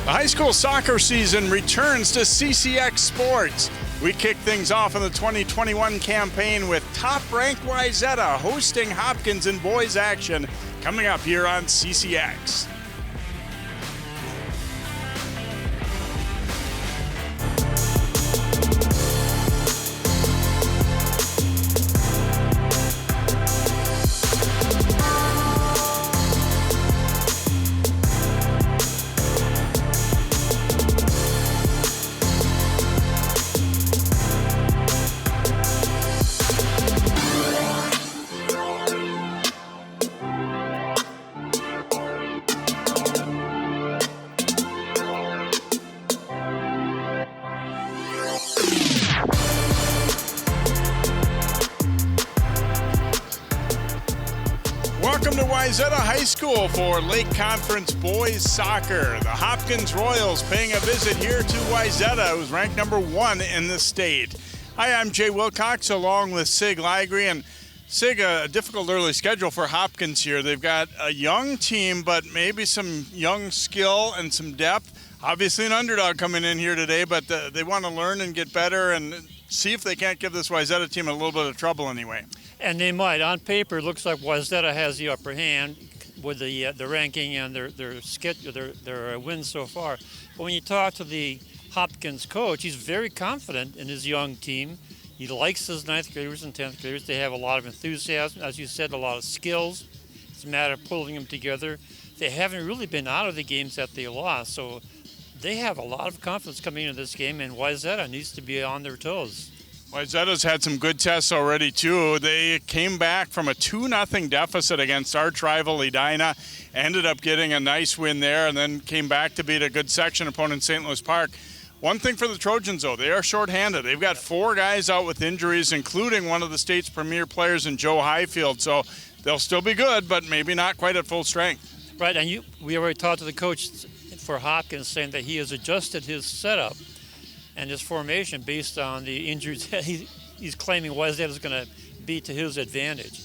The high school soccer season returns to CCX Sports. We kick things off in the 2021 campaign with top-ranked Wayzata hosting Hopkins in boys action coming up here on CCX. Welcome to Wayzata High School for Lake Conference Boys Soccer. The Hopkins Royals paying a visit here to Wayzata, who's ranked number 1 in the state. Hi, I'm Jay Wilcox along with Sig Ligry. And Sig, a difficult early schedule for Hopkins here. They've got a young team, but maybe some young skill and some depth. Obviously an underdog coming in here today, but they want to learn and get better and see if they can't give this Wayzata team a little bit of trouble anyway. And they might. On paper, it looks like Wayzata has the upper hand with the ranking and their wins so far. But when you talk to the Hopkins coach, he's very confident in his young team. He likes his 9th graders and 10th graders. They have a lot of enthusiasm, as you said, a lot of skills. It's a matter of pulling them together. They haven't really been out of the games that they lost, so they have a lot of confidence coming into this game, and Wayzata needs to be on their toes. Wayzata's had some good tests already, too. They came back from a 2-0 deficit against arch rival Edina, ended up getting a nice win there, and then came back to beat a good section opponent, St. Louis Park. One thing for the Trojans, though, they are shorthanded. They've got 4 guys out with injuries, including one of the state's premier players in Joe Highfield, so they'll still be good, but maybe not quite at full strength. Right, and we already talked to the coach for Hopkins saying that he has adjusted his setup and his formation based on the injuries that he's claiming Wayzata is going to be to his advantage.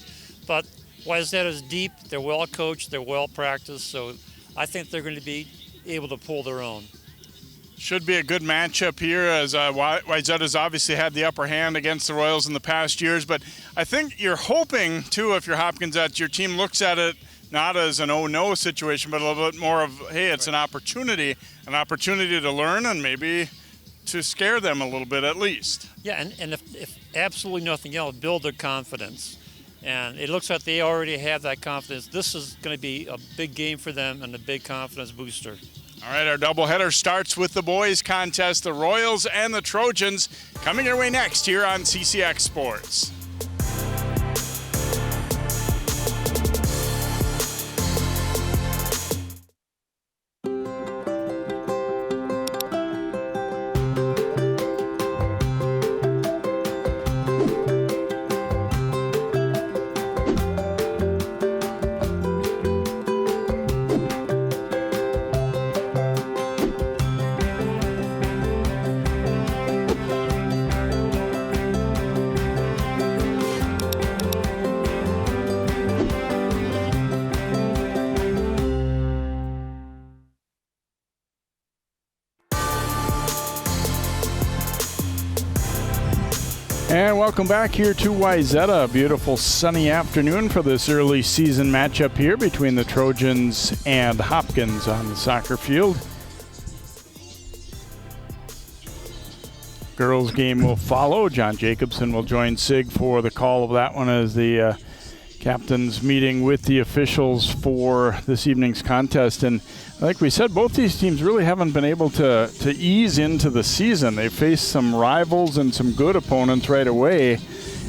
But Wayzata is deep, they're well coached, they're well practiced, so I think they're going to be able to pull their own. Should be a good matchup here, as Wayzata's obviously had the upper hand against the Royals in the past years, but I think you're hoping, too, if you're Hopkins, that your team looks at it not as an oh-no situation, but a little bit more of, hey, it's an opportunity to learn and maybe to scare them a little bit at least. Yeah, and if absolutely nothing else, build their confidence. And it looks like they already have that confidence. This is going to be a big game for them and a big confidence booster. All right, our doubleheader starts with the boys contest, the Royals and the Trojans, coming your way next here on CCX Sports. And welcome back here to Wayzata. A beautiful sunny afternoon for this early season matchup here between the Trojans and Hopkins on the soccer field. Girls game will follow. John Jacobson will join Sig for the call of that one as the captain's meeting with the officials for this evening's contest. And like we said, both these teams really haven't been able to ease into the season. They faced some rivals and some good opponents right away.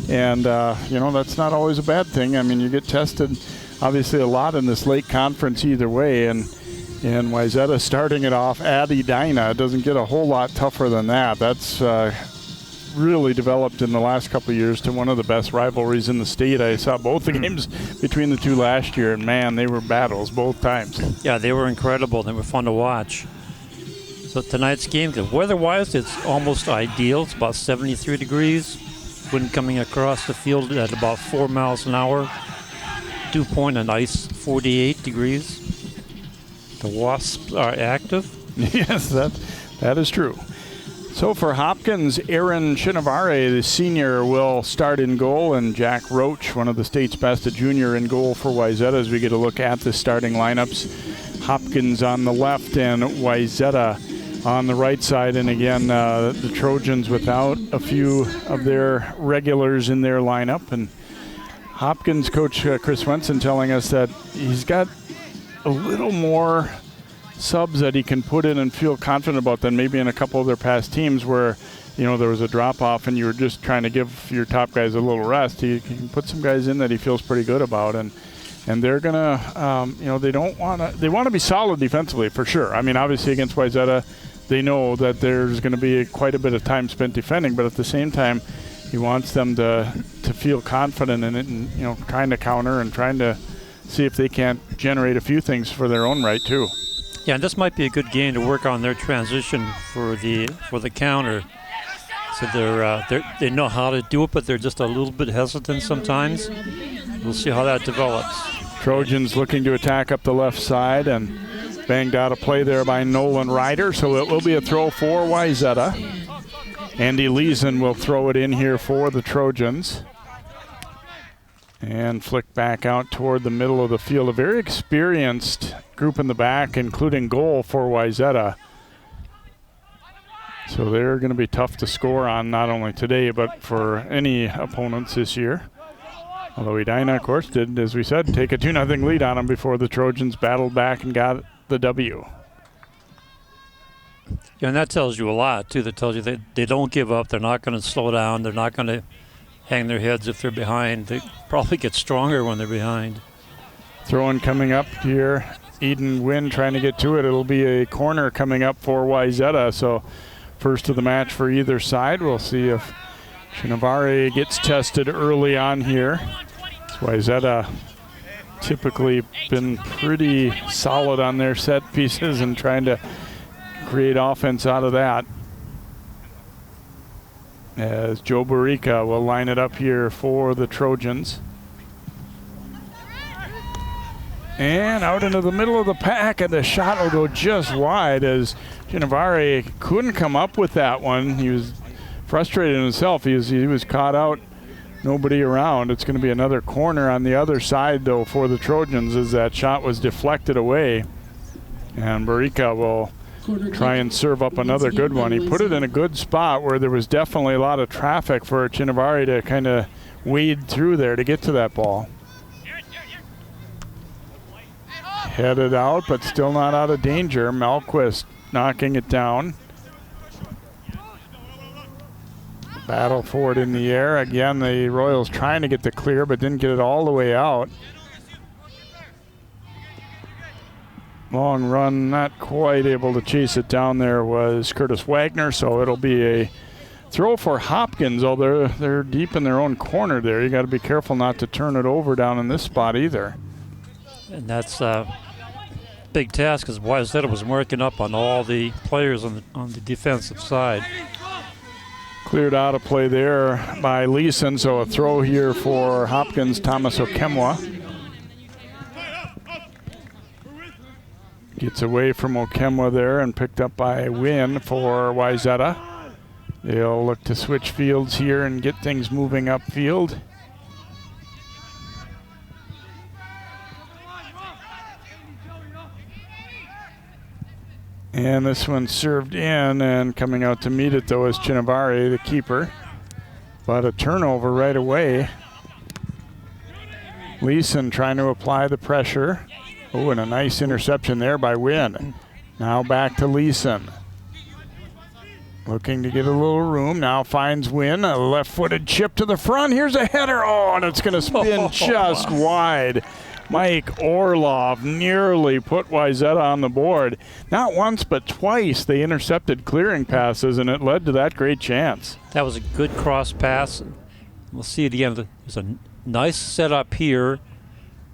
And, that's not always a bad thing. I mean, you get tested, obviously, a lot in this Lake Conference either way. And Wayzata starting it off at Edina, it doesn't get a whole lot tougher than that. That's really developed in the last couple of years to one of the best rivalries in the state. I saw both the games between the two last year, and man, they were battles both times. Yeah, they were incredible. They were fun to watch. So tonight's game, weather-wise, it's almost ideal. It's about 73 degrees. Wind coming across the field at about 4 miles an hour. Dew point and ice, 48 degrees. The Wasps are active. Yes, that is true. So for Hopkins, Aaron Chinovare, the senior, will start in goal, and Jack Roach, one of the state's best, a junior, in goal for Wayzata as we get a look at the starting lineups. Hopkins on the left and Wayzata on the right side. And again, the Trojans without a few of their regulars in their lineup. And Hopkins coach Chris Swenson telling us that he's got a little more subs that he can put in and feel confident about than maybe in a couple of their past teams where, you know, there was a drop-off and you were just trying to give your top guys a little rest. He can put some guys in that he feels pretty good about, and they're gonna, you know, they want to be solid defensively for sure. I mean, obviously against Wayzata, they know that there's going to be quite a bit of time spent defending, but at the same time, he wants them to feel confident in it, and, you know, trying to counter and trying to see if they can't generate a few things for their own right too. Yeah, and this might be a good game to work on their transition for the counter. So they know how to do it, but they're just a little bit hesitant sometimes. We'll see how that develops. Trojans looking to attack up the left side, and banged out a play there by Nolan Ryder, so it will be a throw for Wayzata. Andy Leeson will throw it in here for the Trojans. And flick back out toward the middle of the field. A very experienced group in the back, including goal for Wayzata. So they're going to be tough to score on, not only today, but for any opponents this year. Although Edina, of course, did, as we said, take a 2-0 lead on them before the Trojans battled back and got the W. Yeah, and that tells you a lot, too. That tells you that they don't give up. They're not going to slow down. They're not going to hang their heads if they're behind. They probably get stronger when they're behind. Throwing coming up here. Eden Wynn trying to get to it. It'll be a corner coming up for Wayzata. So first of the match for either side. We'll see if Chinovare gets tested early on here. Wayzata typically been pretty solid on their set pieces and trying to create offense out of that. As Joe Barica will line it up here for the Trojans. And out into the middle of the pack, and the shot will go just wide as Chinovare couldn't come up with that one. He was frustrated himself. He was caught out, nobody around. It's going to be another corner on the other side, though, for the Trojans as that shot was deflected away. And Barica will try and serve up another good one. He put it in a good spot where there was definitely a lot of traffic for Chinovare to kind of wade through there to get to that ball. Headed out, but still not out of danger. Malquist knocking it down. Battle for it in the air. Again, the Royals trying to get the clear, but didn't get it all the way out. Long run, not quite able to chase it down there was Curtis Wagner, so it'll be a throw for Hopkins. Oh, they're deep in their own corner there. You got to be careful not to turn it over down in this spot either. And that's a big task because Wayzata was working up on all the players on the defensive side. Cleared out a play there by Leeson, so a throw here for Hopkins, Thomas Okemwa. Gets away from Okemwa there and picked up by Wynn for Wayzata. They'll look to switch fields here and get things moving upfield. And this one served in, and coming out to meet it, though, is Chinovare, the keeper. But a turnover right away. Leeson trying to apply the pressure. Oh, and a nice interception there by Wynn. Now back to Leeson. Looking to get a little room. Now finds Wynn. A left-footed chip to the front. Here's a header. Oh, and it's going to spin just wide. Mike Orlov nearly put Wayzata on the board. Not once, but twice they intercepted clearing passes, and it led to that great chance. That was a good cross pass. We'll see it again. There's a nice setup here.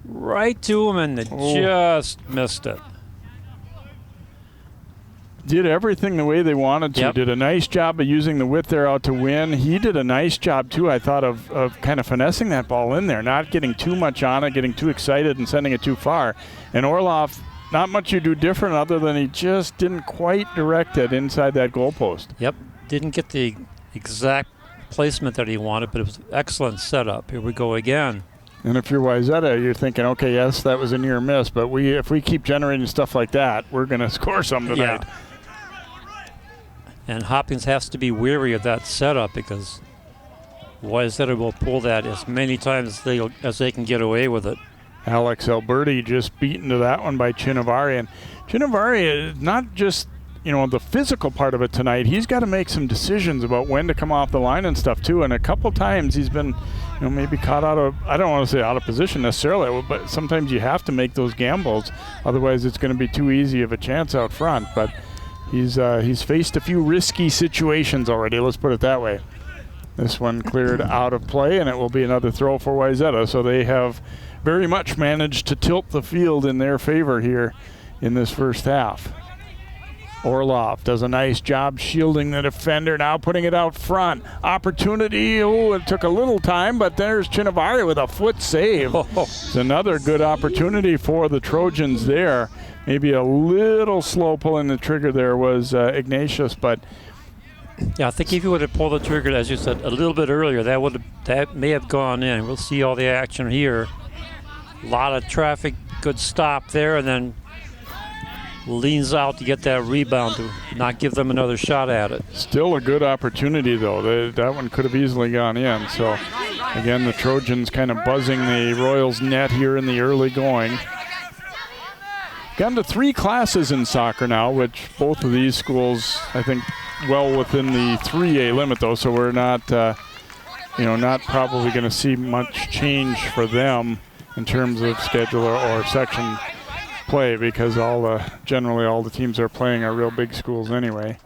Right to him, and they just missed it. Did everything the way they wanted to. Yep. Did a nice job of using the width there out to Win. He did a nice job, too, I thought, of kind of finessing that ball in there, not getting too much on it, getting too excited and sending it too far. And Orlov not much you do different other than he just didn't quite direct it inside that goalpost. Yep, didn't get the exact placement that he wanted, but it was an excellent setup. Here we go again. And if you're Wayzata, you're thinking, okay, yes, that was a near miss, but if we keep generating stuff like that, we're going to score some tonight. Yeah. And Hopkins has to be wary of that setup because Wayzata will pull that as many times as they can get away with it. Alex Alberti just beaten to that one by Chinavari. And Chinavari is not just, the physical part of it tonight. He's got to make some decisions about when to come off the line and stuff, too. And a couple times he's been, maybe caught out of, I don't want to say out of position necessarily, but sometimes you have to make those gambles. Otherwise, it's going to be too easy of a chance out front. But he's faced a few risky situations already, let's put it that way. This one cleared out of play, and it will be another throw for Wayzata. So they have very much managed to tilt the field in their favor here in this first half. Orlov does a nice job shielding the defender, now putting it out front. Opportunity, it took a little time, but there's Chinavari with a foot save. It's another good opportunity for the Trojans there. Maybe a little slow pulling the trigger there was Ignatius, but yeah, I think if you would have pulled the trigger, as you said, a little bit earlier, that may have gone in. We'll see all the action here. A lot of traffic, good stop there, and then leans out to get that rebound to not give them another shot at it. Still a good opportunity, though. That one could have easily gone in. So, again, the Trojans kind of buzzing the Royals net here in the early going. Gotten to 3 classes in soccer now, which both of these schools, I think, well within the 3A limit, though. So we're not, not probably going to see much change for them in terms of schedule or section play, because generally all the teams are playing are real big schools anyway.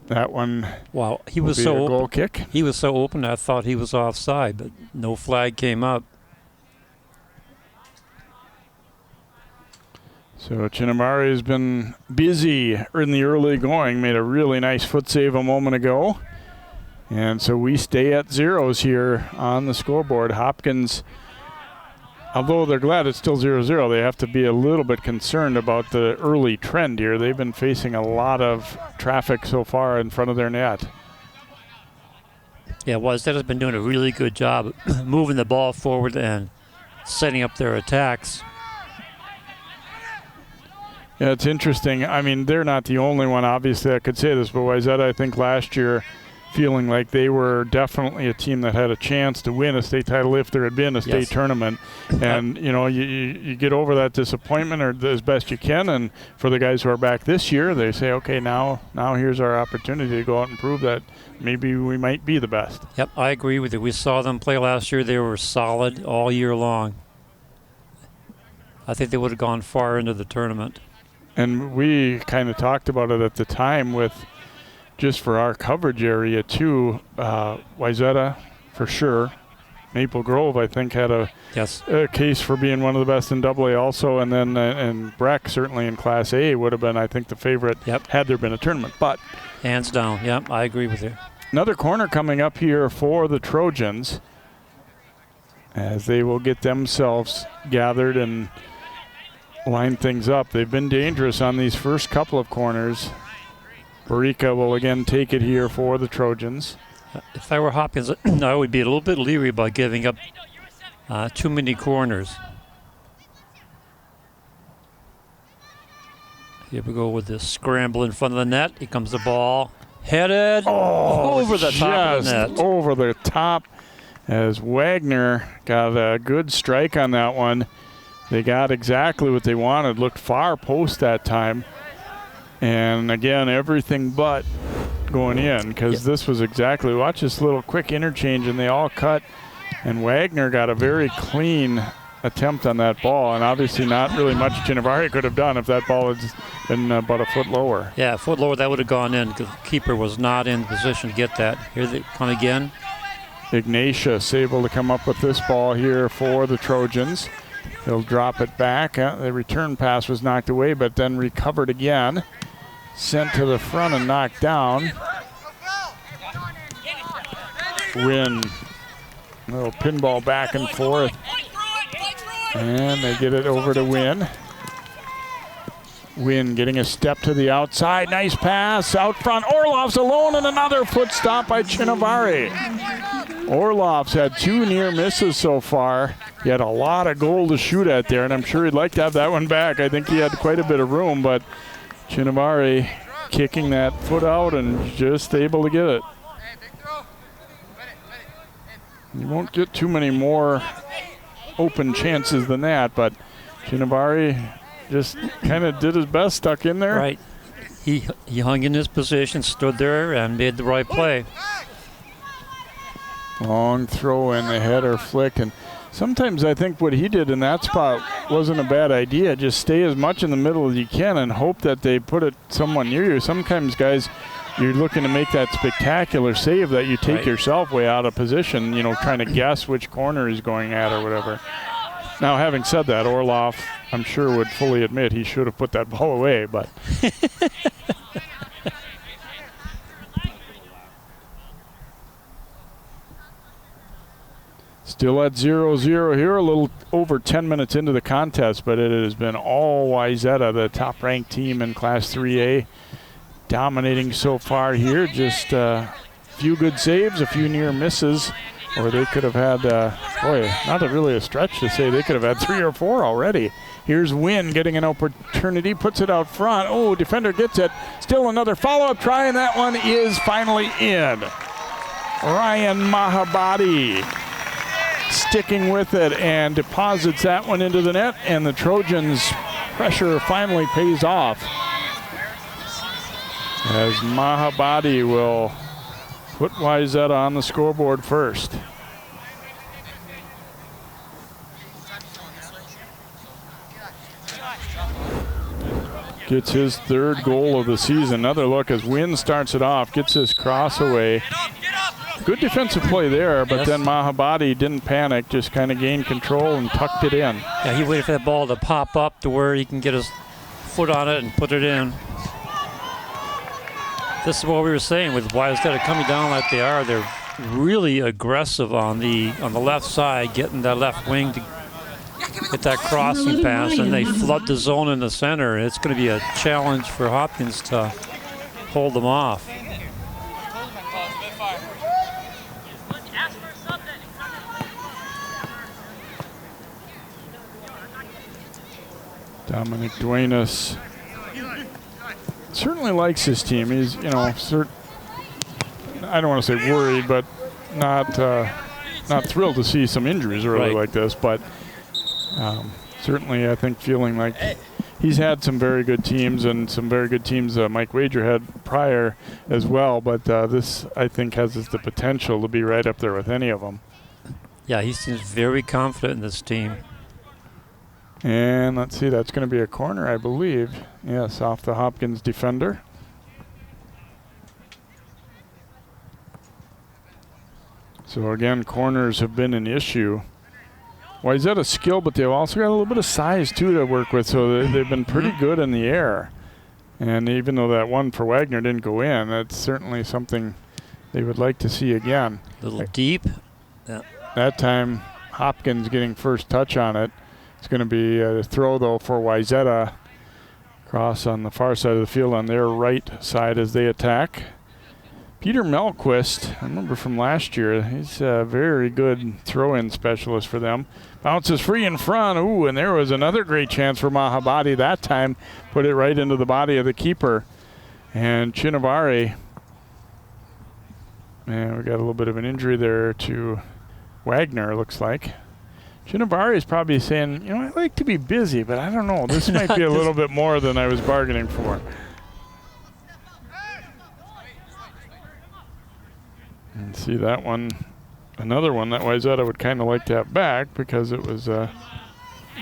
That one, wow, he was so a goal open. kick. He was so open, I thought he was offside, but no flag came up. So Chinavari has been busy in the early going, made a really nice foot save a moment ago. And so we stay at zeros here on the scoreboard. Hopkins, although they're glad it's still 0-0, they have to be a little bit concerned about the early trend here. They've been facing a lot of traffic so far in front of their net. Yeah, Wayzata has been doing a really good job moving the ball forward and setting up their attacks. Yeah, it's interesting. I mean, they're not the only one, obviously, that could say this, but Wayzata, I think, last year feeling like they were definitely a team that had a chance to win a state title if there had been a state tournament. And, you get over that disappointment or as best you can. And for the guys who are back this year, they say, okay, now here's our opportunity to go out and prove that maybe we might be the best. Yep, I agree with you. We saw them play last year. They were solid all year long. I think they would have gone far into the tournament. And we kind of talked about it at the time with just for our coverage area too. Wayzata for sure. Maple Grove, I think, had a case for being one of the best in AA also, and then and Breck certainly in Class A would have been, I think, the favorite had there been a tournament. But hands down, yep, I agree with you. Another corner coming up here for the Trojans as they will get themselves gathered and line things up. They've been dangerous on these first couple of corners. Barica will again take it here for the Trojans. If I were Hopkins, I would be a little bit leery about giving up too many corners. Here we go with this scramble in front of the net. Here comes the ball. Headed over the top of the net. Over the top as Wagner got a good strike on that one. They got exactly what they wanted. Looked far post that time. And again, everything but going in, because this was exactly, watch this little quick interchange and they all cut. And Wagner got a very clean attempt on that ball, and obviously not really much Chinavari could have done if that ball had been about a foot lower. Yeah, a foot lower, that would have gone in because the keeper was not in position to get that. Here they come again. Ignatius able to come up with this ball here for the Trojans. He'll drop it back. The return pass was knocked away, but then recovered again. Sent to the front and knocked down. Win. A little pinball back and forth. And they get it over to Win. Wynn getting a step to the outside. Nice pass out front. Orlov's alone, and another foot stop by Chinavari. Orlov's had 2 near misses so far. He had a lot of goal to shoot at there, and I'm sure he'd like to have that one back. I think he had quite a bit of room, but Chinavari kicking that foot out and just able to get it. You won't get too many more open chances than that, but Chinavari just kind of did his best, stuck in there. Right. He hung in his position, stood there, and made the right play. Long throw in the header flick, and sometimes I think what he did in that spot wasn't a bad idea. Just stay as much in the middle as you can and hope that they put it someone near you. Sometimes, guys, you're looking to make that spectacular save that you take yourself way out of position, you know, trying to guess which corner he's going at or whatever. Now, having said that, Orlov, I'm sure, would fully admit he should have put that ball away, but still at 0-0 here, a little over 10 minutes into the contest, but it has been all Wayzata, the top-ranked team in Class 3A, dominating so far here. Just a few good saves, a few near misses, or they could have had, not really a stretch to say they could have had 3 or 4 already. Here's Wynn getting an opportunity, puts it out front. Oh, defender gets it. Still another follow-up try, and that one is finally in. Ryan Mahabadi sticking with it and deposits that one into the net, and the Trojans' pressure finally pays off, as Mahabadi will put Wayzata on the scoreboard first. Gets his 3rd goal of the season. Another look as Wynn starts it off, gets his cross away. Good defensive play there, but then Mahabadi didn't panic, just kind of gained control and tucked it in. Yeah, he waited for that ball to pop up to where he can get his foot on it and put it in. This is what we were saying with Wayzata coming down like they are. They're really aggressive on the left side, getting that left wing to get that crossing pass, and they flood the zone in the center. It's going to be a challenge for Hopkins to hold them off. Dominic Duenas certainly likes his team. He's, I don't want to say worried, but not thrilled to see some injuries early like this. But certainly, I think feeling like he's had some very good teams, and some very good teams Mike Wager had prior as well. But this, I think, has the potential to be right up there with any of them. Yeah, he seems very confident in this team. And let's see, that's going to be a corner, I believe. Yes, off the Hopkins defender. So again, corners have been an issue. Wayzata's skill, but they've also got a little bit of size too to work with, so they've been pretty good in the air. And even though that one for Wagner didn't go in, that's certainly something they would like to see again. A little deep. Yeah. That time, Hopkins getting first touch on it. It's going to be a throw, though, for Wayzata. Cross on the far side of the field on their right side as they attack. Peter Melquist, I remember from last year, he's a very good throw-in specialist for them. Bounces free in front. Ooh, and there was another great chance for Mahabadi that time. Put it right into the body of the keeper. And Chinavari, and we got a little bit of an injury there to Wagner, looks like. Chinavari is probably saying, I like to be busy, but I don't know. This might be a little bit more than I was bargaining for. And see that one, another one that Wayzata would kind of like to have back because it was a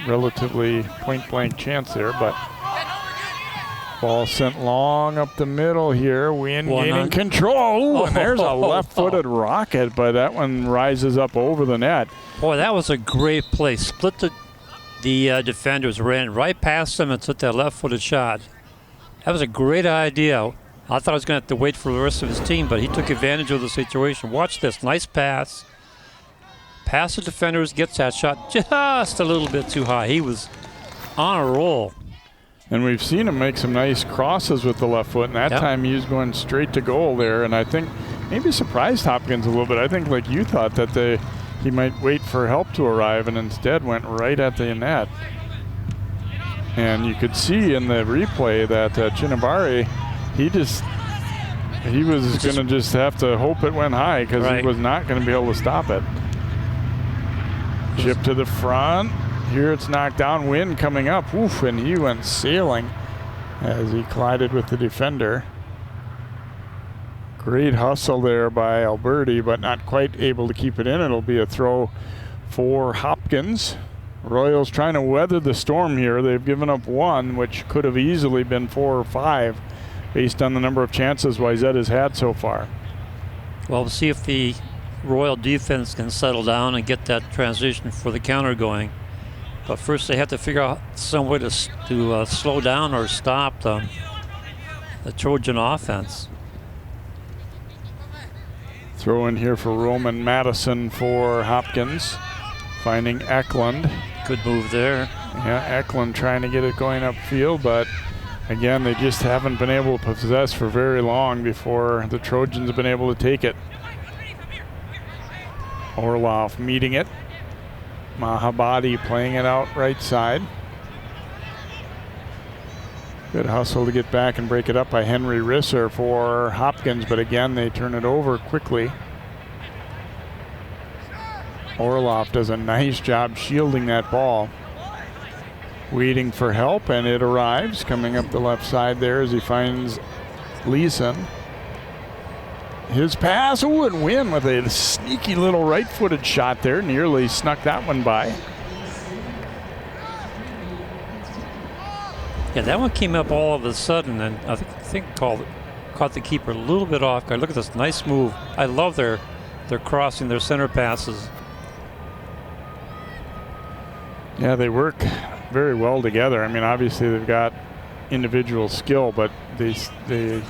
relatively point-blank chance there, but ball sent long up the middle here. Wynn gaining control. Ooh, and there's a left-footed rocket, but that one rises up over the net. Boy, that was a great play. Split the defenders, ran right past them and took that left-footed shot. That was a great idea. I thought I was going to have to wait for the rest of his team, but he took advantage of the situation. Watch this. Nice pass. Past the defenders, gets that shot just a little bit too high. He was on a roll. And we've seen him make some nice crosses with the left foot, and that time he was going straight to goal there. And I think maybe surprised Hopkins a little bit. I think, like you thought, that he might wait for help to arrive, and instead went right at the net. And you could see in the replay that Chinabari, he was going to just have to hope it went high, because he was not going to be able to stop it. Chip to the front. Here it's knocked down. Wind coming up. Oof, and he went sailing as he collided with the defender. Great hustle there by Alberti, but not quite able to keep it in. It'll be a throw for Hopkins. Royals trying to weather the storm here. They've given up one, which could have easily been 4 or 5 based on the number of chances Wayzata's had so far. Well, we'll see if the Royal defense can settle down and get that transition for the counter going. But first they have to figure out some way to slow down or stop the Trojan offense. Throw in here for Roman Madison for Hopkins. Finding Eklund. Good move there. Yeah, Eklund trying to get it going upfield, but again, they just haven't been able to possess for very long before the Trojans have been able to take it. Orloff meeting it. Mahabadi playing it out right side. Good hustle to get back and break it up by Henry Risser for Hopkins, but again, they turn it over quickly. Orloff does a nice job shielding that ball. Waiting for help, and it arrives. Coming up the left side there as he finds Leeson. His pass, and win with a sneaky little right-footed shot there. Nearly snuck that one by. Yeah, that one came up all of a sudden, and I think caught the keeper a little bit off guard. Look at this nice move. I love their crossing, their center passes. Yeah, they work very well together. I mean, obviously they've got individual skill, but they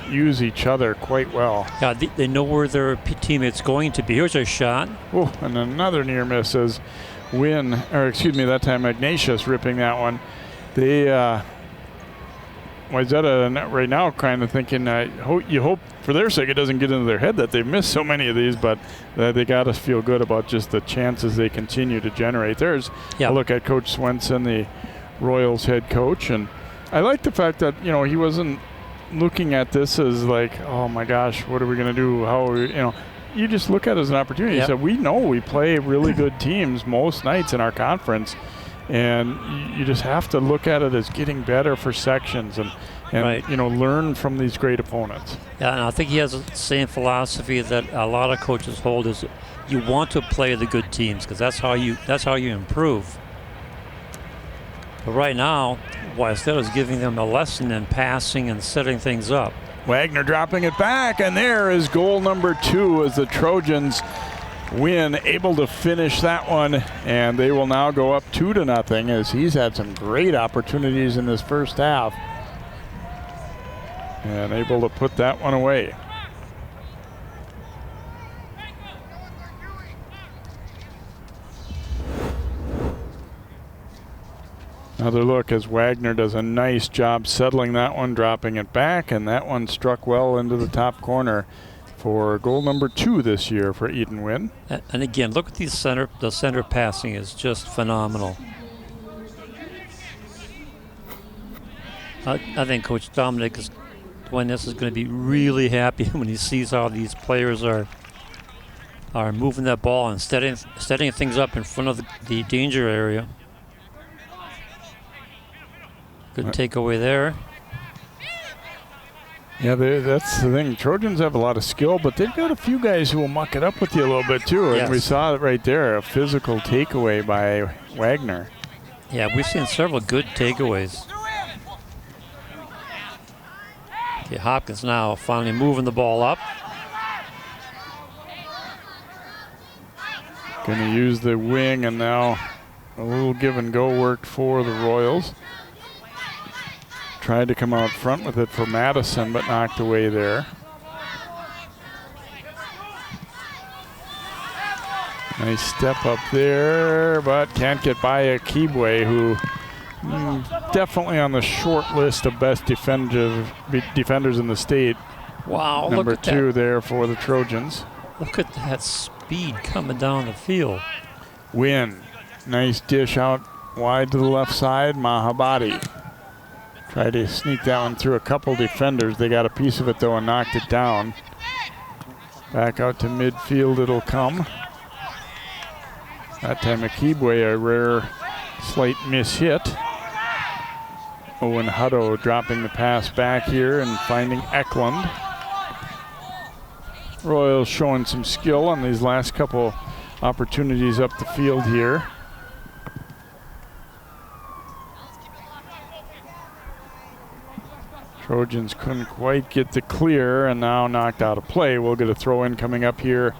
use each other quite well. Yeah, they know where their teammate's going to be. Here's a shot. Oh, and another near miss as that time Ignatius ripping that one. They Wayzata right now kind of thinking, you hope for their sake it doesn't get into their head that they've missed so many of these, but they got to feel good about just the chances they continue to generate. There's a look at Coach Swenson, the Royals head coach, and I like the fact that, he wasn't looking at this as like, oh my gosh, what are we going to do? How are we, you just look at it as an opportunity. He said, we know we play really good teams most nights in our conference, and you just have to look at it as getting better for sections and learn from these great opponents. Yeah, and I think he has the same philosophy that a lot of coaches hold, is you want to play the good teams because that's how you improve. But right now, Wayzata is giving them a lesson in passing and setting things up. Wagner dropping it back, and there is goal number 2 as the Trojans win, able to finish that one, and they will now go up 2-0 as he's had some great opportunities in this first half and able to put that one away. Another look as Wagner does a nice job settling that one, dropping it back, and that one struck well into the top corner for goal number 2 this year for Eden Wynn. And again, look at the center passing is just phenomenal. I think Coach Dominic is going to be really happy when he sees how these players are moving that ball and setting things up in front of the danger area. Good takeaway there. Yeah, that's the thing. Trojans have a lot of skill, but they've got a few guys who will muck it up with you a little bit too. Yes. And we saw it right there, a physical takeaway by Wagner. Yeah, we've seen several good takeaways. Okay, Hopkins now finally moving the ball up. Going to use the wing, and now a little give and go worked for the Royals. Tried to come out front with it for Madison, but knocked away there. Nice step up there, but can't get by a Kibwe, who Definitely on the short list of best defenders in the state. Wow, Number look at 2 that. there for the Trojans. Look at that speed coming down the field. Win. Nice dish out wide to the left side. Mahabadi tried to sneak that one through a couple defenders. They got a piece of it though and knocked it down. Back out to midfield it'll come. That time Akibwe, a rare slight miss hit. Owen Hutto dropping the pass back here and finding Eklund. Royals showing some skill on these last couple opportunities up the field here. Trojans couldn't quite get the clear and now knocked out of play. We'll get a throw in coming up here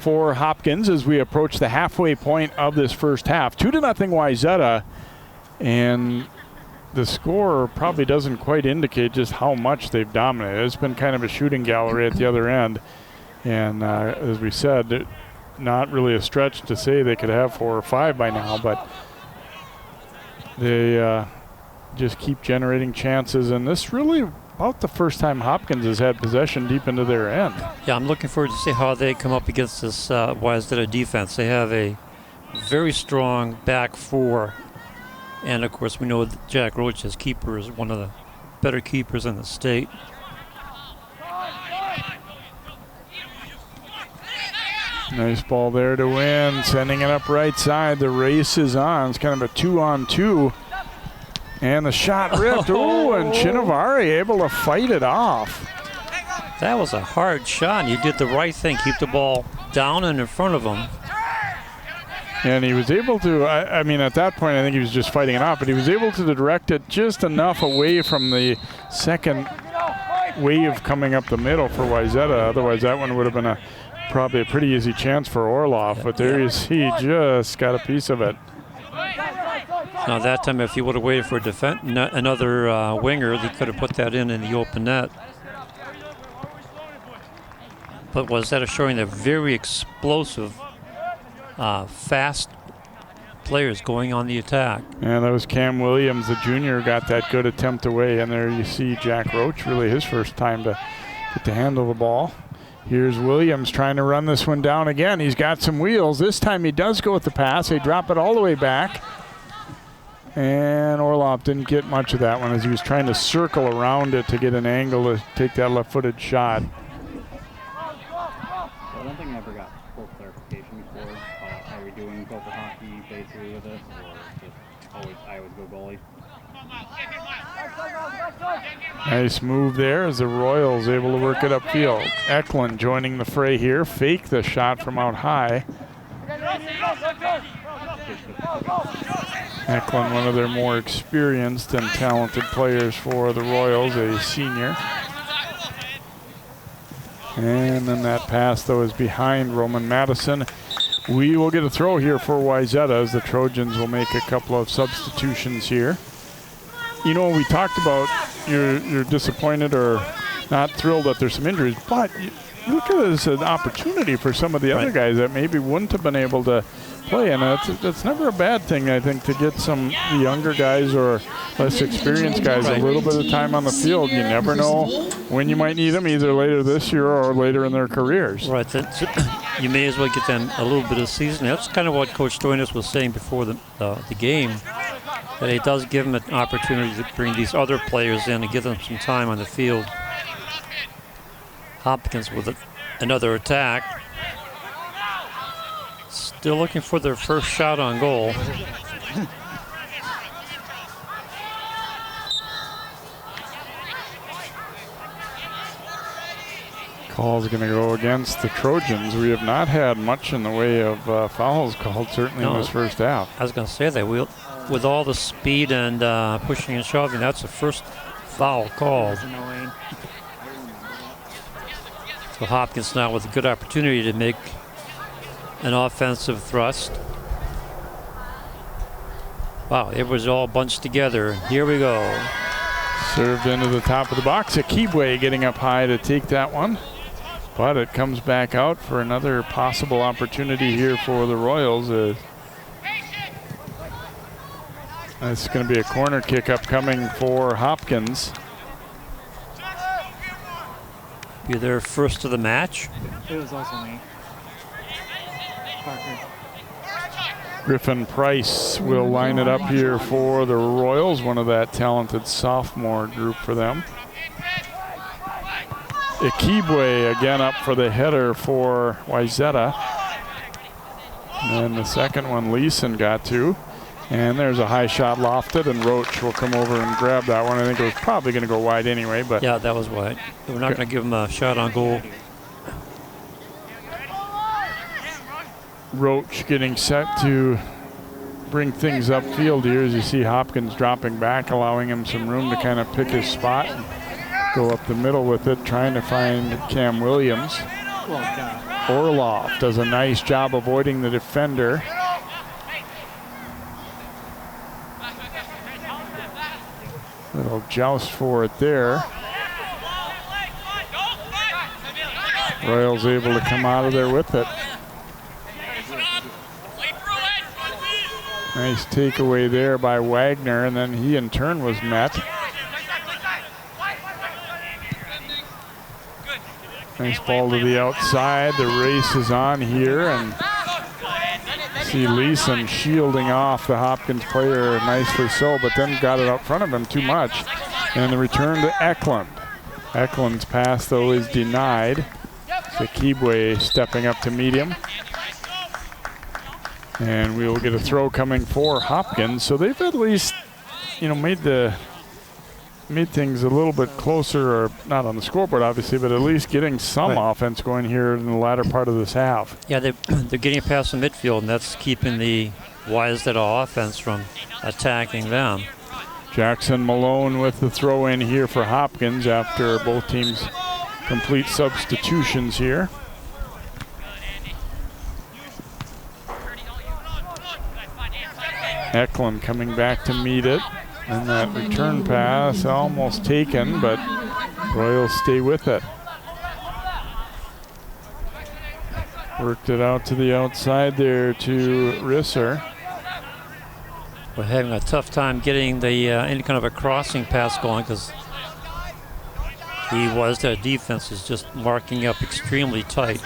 for Hopkins as we approach the halfway point of this first half. 2-0 Wayzata, and the score probably doesn't quite indicate just how much they've dominated. It's been kind of a shooting gallery at the other end. And as we said, not really a stretch to say they could have 4 or 5 by now, but they just keep generating chances. And this really about the first time Hopkins has had possession deep into their end. Yeah, I'm looking forward to see how they come up against this Wayzata defense. They have a very strong back 4. And of course, we know that Jack Roach as keeper is one of the better keepers in the state. Nice ball there to win, sending it up right side. The race is on. It's kind of a 2-on-2. And the shot ripped. Oh, and Chinavari able to fight it off. That was a hard shot. You did the right thing. Keep the ball down and in front of him. And he was able to, I mean, at that point, I think he was just fighting it off, but he was able to direct it just enough away from the second wave coming up the middle for Wayzata. Otherwise, that one would have been probably a pretty easy chance for Orloff. But there you see, just got a piece of it. Now, that time, if he would have waited for another winger, he could have put that in the open net. But Wayzata showing they're very explosive, fast players going on the attack. And that was Cam Williams, the junior, got that good attempt away. And there you see Jack Roach, really his first time to get to handle the ball. Here's Williams trying to run this one down again. He's got some wheels. This time he does go with the pass. They drop it all the way back. And Orloff didn't get much of that one as he was trying to circle around it to get an angle to take that left-footed shot. I don't think I ever got full clarification before. Are we doing goal for hockey basically with this, or just I always go goalie? Nice move there as the Royals able to work it upfield. Eklund joining the fray here. Fake the shot from out high. Eklund, one of their more experienced and talented players for the Royals, a senior. And then that pass, though, is behind Roman Madison. We will get a throw here for Wayzata as the Trojans will make a couple of substitutions here. You know, we talked about you're disappointed or not thrilled that there's some injuries, but you look at it as an opportunity for some of the other guys that maybe wouldn't have been able to play, and that's never a bad thing, I think, to get some younger guys or less experienced guys a little bit of time on the field. You never know when you might need them, either later this year or later in their careers. Right. You may as well get them a little bit of season. That's kind of what Coach Stoinis was saying before the game, that it does give them an opportunity to bring these other players in and give them some time on the field. Hopkins with another attack. Still looking for their first shot on goal. Call's going to go against the Trojans. We have not had much in the way of fouls called, certainly in this first half. I was going to say that with all the speed and pushing and shoving, that's the first foul called. So Hopkins now with a good opportunity to make an offensive thrust. Wow, it was all bunched together. Here we go. Served into the top of the box. Akibwe getting up high to take that one. But it comes back out for another possible opportunity here for the Royals. That's going to be a corner kick upcoming for Hopkins. Be their first of the match. It was also me. Parker. Griffin Price will line it up here for the Royals, one of that talented sophomore group for them. Ikibwe again up for the header for Wayzata. And the second one Leeson got to. And there's a high shot lofted, and Roach will come over and grab that one. I think it was probably going to go wide anyway, but yeah, that was wide. We're not going to give him a shot on goal. Roach getting set to bring things upfield here as you see Hopkins dropping back, allowing him some room to kind of pick his spot and go up the middle with it, trying to find Cam Williams. Orlov does a nice job avoiding the defender. Little joust for it there. Royals able to come out of there with it. Nice takeaway there by Wagner, and then he in turn was met. Nice ball to the outside. The race is on here, and see Leeson shielding off the Hopkins player nicely so, but then got it out front of him too much. And the return to Eklund. Eklund's pass, though, is denied. So Kibwe stepping up to meet him. And we will get a throw coming for Hopkins. So they've at least, made things a little bit closer, or not on the scoreboard obviously, but at least getting some offense going here in the latter part of this half. Yeah, they're getting past the midfield, and that's keeping the Wayzata offense from attacking them. Jackson Malone with the throw in here for Hopkins after both teams complete substitutions here. Eklund coming back to meet it. And that return pass almost taken, but Royals stay with it. Worked it out to the outside there to Risser. We're having a tough time getting the any kind of a crossing pass going because the defense is just marking up extremely tight.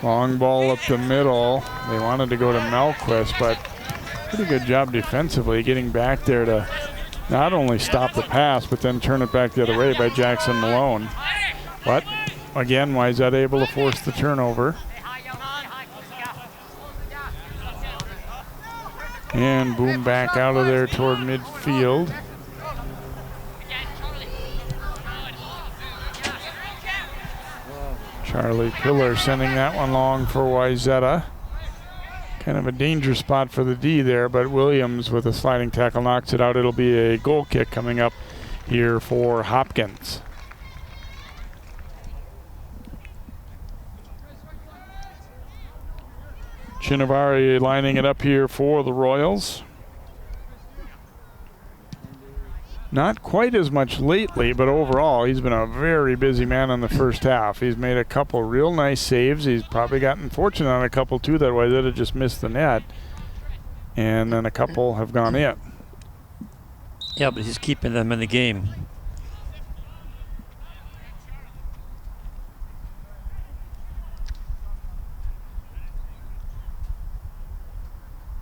Long ball up the middle. They wanted to go to Melquist, but pretty good job defensively getting back there to not only stop the pass, but then turn it back the other way by Jackson Malone. But again, Wayzata able to force the turnover. And boom back out of there toward midfield. Charlie Pillar sending that one long for Wayzata. Kind of a danger spot for the D there, but Williams with a sliding tackle knocks it out. It'll be a goal kick coming up here for Hopkins. Chinavari lining it up here for the Royals. Not quite as much lately, but overall he's been a very busy man in the first half. He's made a couple real nice saves. He's probably gotten fortunate on a couple too, that way that it just missed the net. And then a couple have gone in. Yeah, but he's keeping them in the game.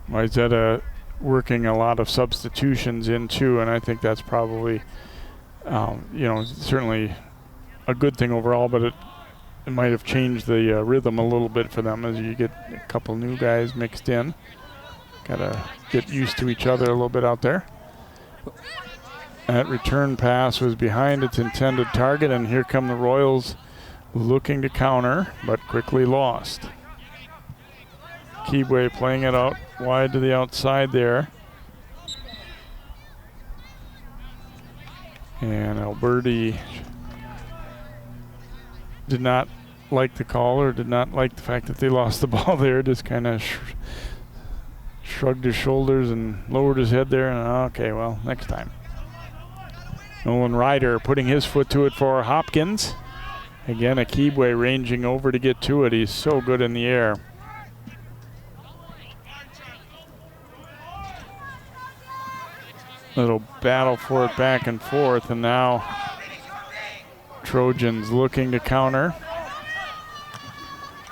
Wayzata working a lot of substitutions in too, and I think that's probably, certainly a good thing overall, but it might have changed the rhythm a little bit for them as you get a couple new guys mixed in. Gotta get used to each other a little bit out there. That return pass was behind its intended target, and here come the Royals looking to counter, but quickly lost. Kibwe playing it out wide to the outside there. And Alberti did not like the call, or did not like the fact that they lost the ball there. Just kind of shrugged his shoulders and lowered his head there. And okay, well, next time. Nolan Ryder putting his foot to it for Hopkins. Again, Akibwe ranging over to get to it. He's so good in the air. Little battle for it back and forth, and now Trojans looking to counter.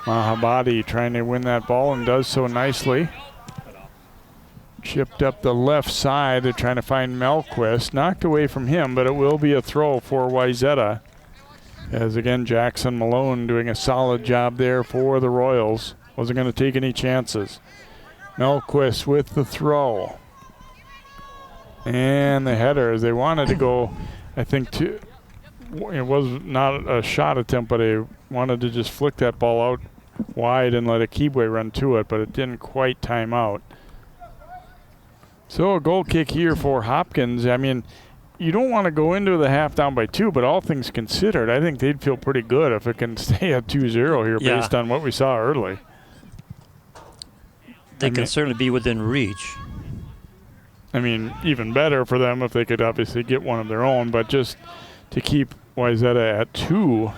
Mahabadi trying to win that ball and does so nicely. Chipped up the left side. They're trying to find Melquist. Knocked away from him, but it will be a throw for Wayzata. As again, Jackson Malone doing a solid job there for the Royals. Wasn't going to take any chances. Melquist with the throw. And the header, as they wanted to go, I think, it was not a shot attempt, but they wanted to just flick that ball out wide and let Akibwe run to it, but it didn't quite time out. So a goal kick here for Hopkins. I mean, you don't want to go into the half down by 2, but all things considered, I think they'd feel pretty good if it can stay at 2-0 here based on what we saw early. They can certainly be within reach. I mean, even better for them if they could obviously get one of their own, but just to keep Wayzata at 2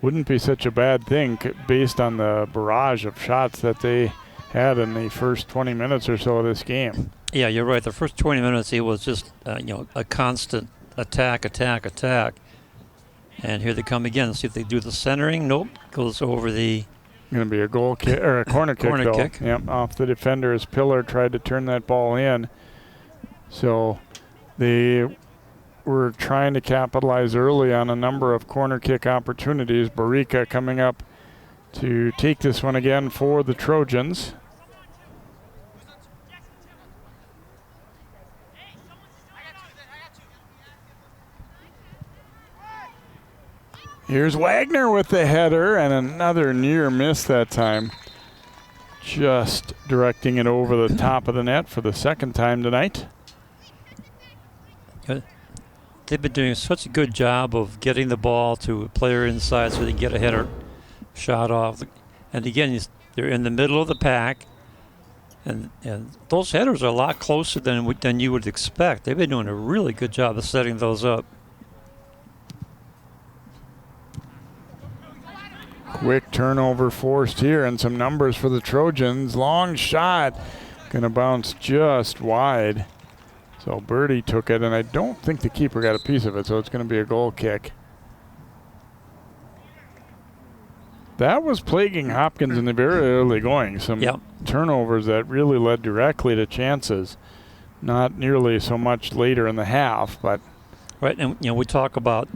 wouldn't be such a bad thing based on the barrage of shots that they had in the first 20 minutes or so of this game. Yeah, you're right. The first 20 minutes, it was just a constant attack. And here they come again. See if they do the centering. Nope, goes over the. Going to be a goal kick or a corner kick. Corner kick. Yep, off the defender as Pillar tried to turn that ball in. So they were trying to capitalize early on a number of corner kick opportunities. Barica coming up to take this one again for the Trojans. Here's Wagner with the header and another near miss that time. Just directing it over the top of the net for the second time tonight. They've been doing such a good job of getting the ball to a player inside so they can get a header shot off. And again, they're in the middle of the pack. And those headers are a lot closer than you would expect. They've been doing a really good job of setting those up. Quick turnover forced here and some numbers for the Trojans. Long shot. Going to bounce just wide. So Birdie took it, and I don't think the keeper got a piece of it, so it's going to be a goal kick. That was plaguing Hopkins in the very early going. Some turnovers that really led directly to chances. Not nearly so much later in the half, but. Right, and we talk about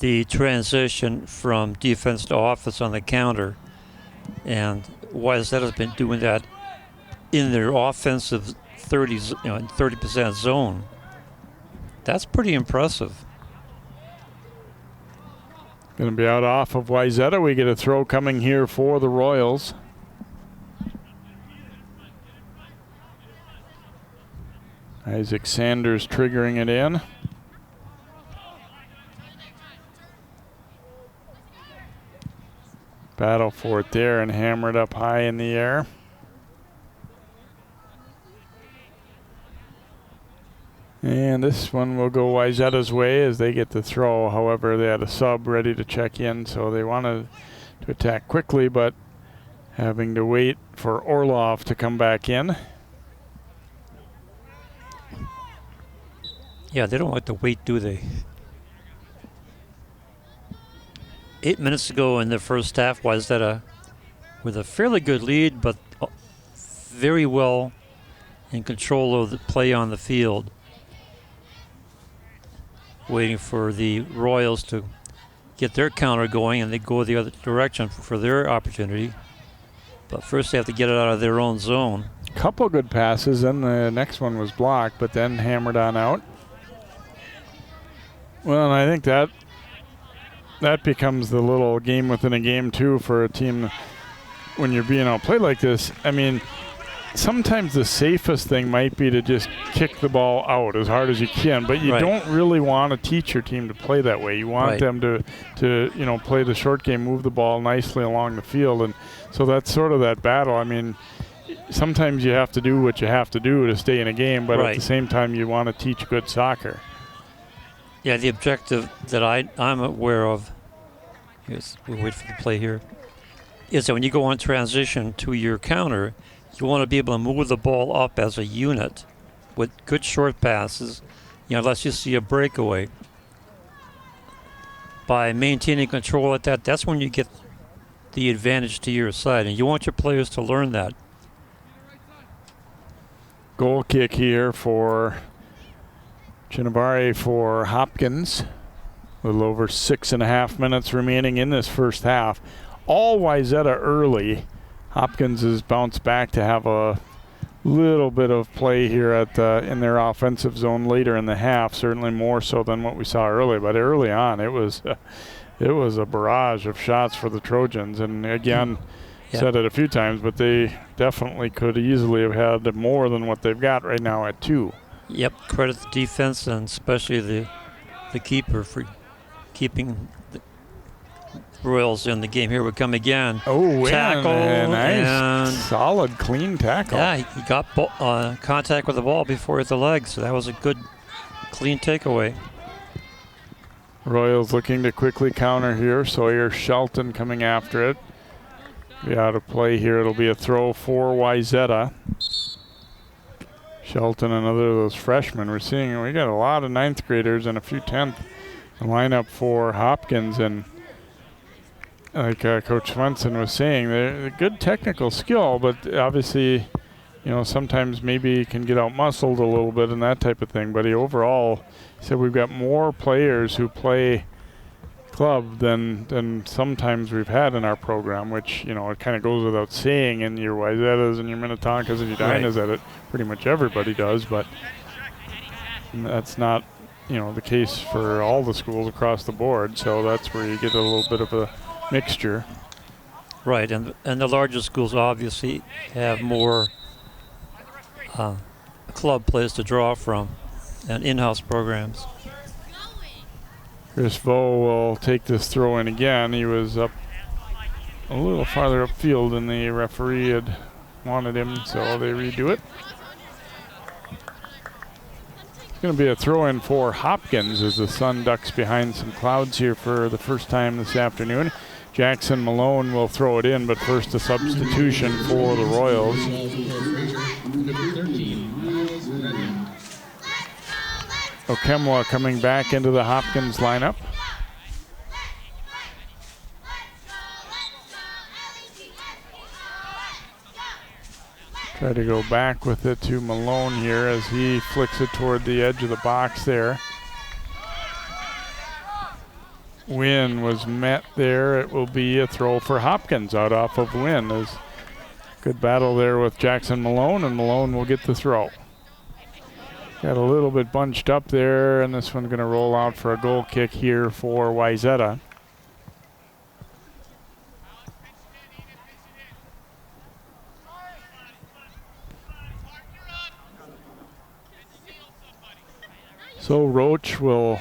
the transition from defense to offense on the counter, and Wayzata has been doing that in their offensive 30% zone. That's pretty impressive. Going to be out off of Wayzata. We get a throw coming here for the Royals. Isaac Sanders triggering it in. Battle for it there and hammer it up high in the air. And this one will go Wayzata's way as they get the throw. However, they had a sub ready to check in, so they wanted to attack quickly, but having to wait for Orlov to come back in. Yeah, they don't like to wait, do they? 8 minutes ago in the first half, Wayzata with a fairly good lead, but very well in control of the play on the field. Waiting for the Royals to get their counter going, and they go the other direction for their opportunity. But first they have to get it out of their own zone. Couple good passes, and the next one was blocked, but then hammered on out. Well, and I think that becomes the little game within a game too for a team when you're being outplayed like this. I mean, sometimes the safest thing might be to just kick the ball out as hard as you can, but you don't really want to teach your team to play that way. You want them to play the short game, move the ball nicely along the field, and so that's sort of that battle. I mean, sometimes you have to do what you have to do to stay in a game, but at the same time you want to teach good soccer. Yeah, the objective that I'm aware of, we'll wait for the play here, is that when you go on transition to your counter, you want to be able to move the ball up as a unit with good short passes, unless you see a breakaway. By maintaining control at that, that's when you get the advantage to your side, and you want your players to learn that. Goal kick here for Chinavari for Hopkins. A little over 6.5 minutes remaining in this first half. All Wayzata early. Hopkins has bounced back to have a little bit of play here at in their offensive zone later in the half, certainly more so than what we saw early. But early on, it was a barrage of shots for the Trojans. And again, said it a few times, but they definitely could easily have had more than what they've got right now at 2. Yep, credit the defense and especially the keeper for keeping the Royals in the game. Here we come again. Oh, tackle, nice, solid, clean tackle. Yeah, he got contact with the ball before hit the leg, so that was a good, clean takeaway. Royals looking to quickly counter here. Sawyer Shelton coming after it. Be out of play here. It'll be a throw for Wayzata. Shelton, another of those freshmen. We're seeing we got a lot of 9th graders and a few 10th. The lineup for Hopkins, and like Coach Swenson was saying, they're good technical skill, but obviously, sometimes maybe can get out muscled a little bit and that type of thing. But he overall said we've got more players who play club than sometimes we've had in our program, which it kind of goes without saying. In your Wayzatas and your Minnetonkas and your Dinas, that it pretty much everybody does, but that's not the case for all the schools across the board. So that's where you get a little bit of a mixture. Right, and the larger schools obviously have more club players to draw from and in-house programs. Chris Vo will take this throw in again. He was up a little farther upfield than the referee had wanted him, so they redo it. It's going to be a throw in for Hopkins as the sun ducks behind some clouds here for the first time this afternoon. Jackson Malone will throw it in, but first a substitution for the Royals. Okemwa coming back into the Hopkins lineup. Try to go back with it to Malone here as he flicks it toward the edge of the box there. Wynn was met there. It will be a throw for Hopkins out off of Wynn. There's good battle there with Jackson Malone, and Malone will get the throw. Got a little bit bunched up there, and this one's going to roll out for a goal kick here for Wayzata. So Roach will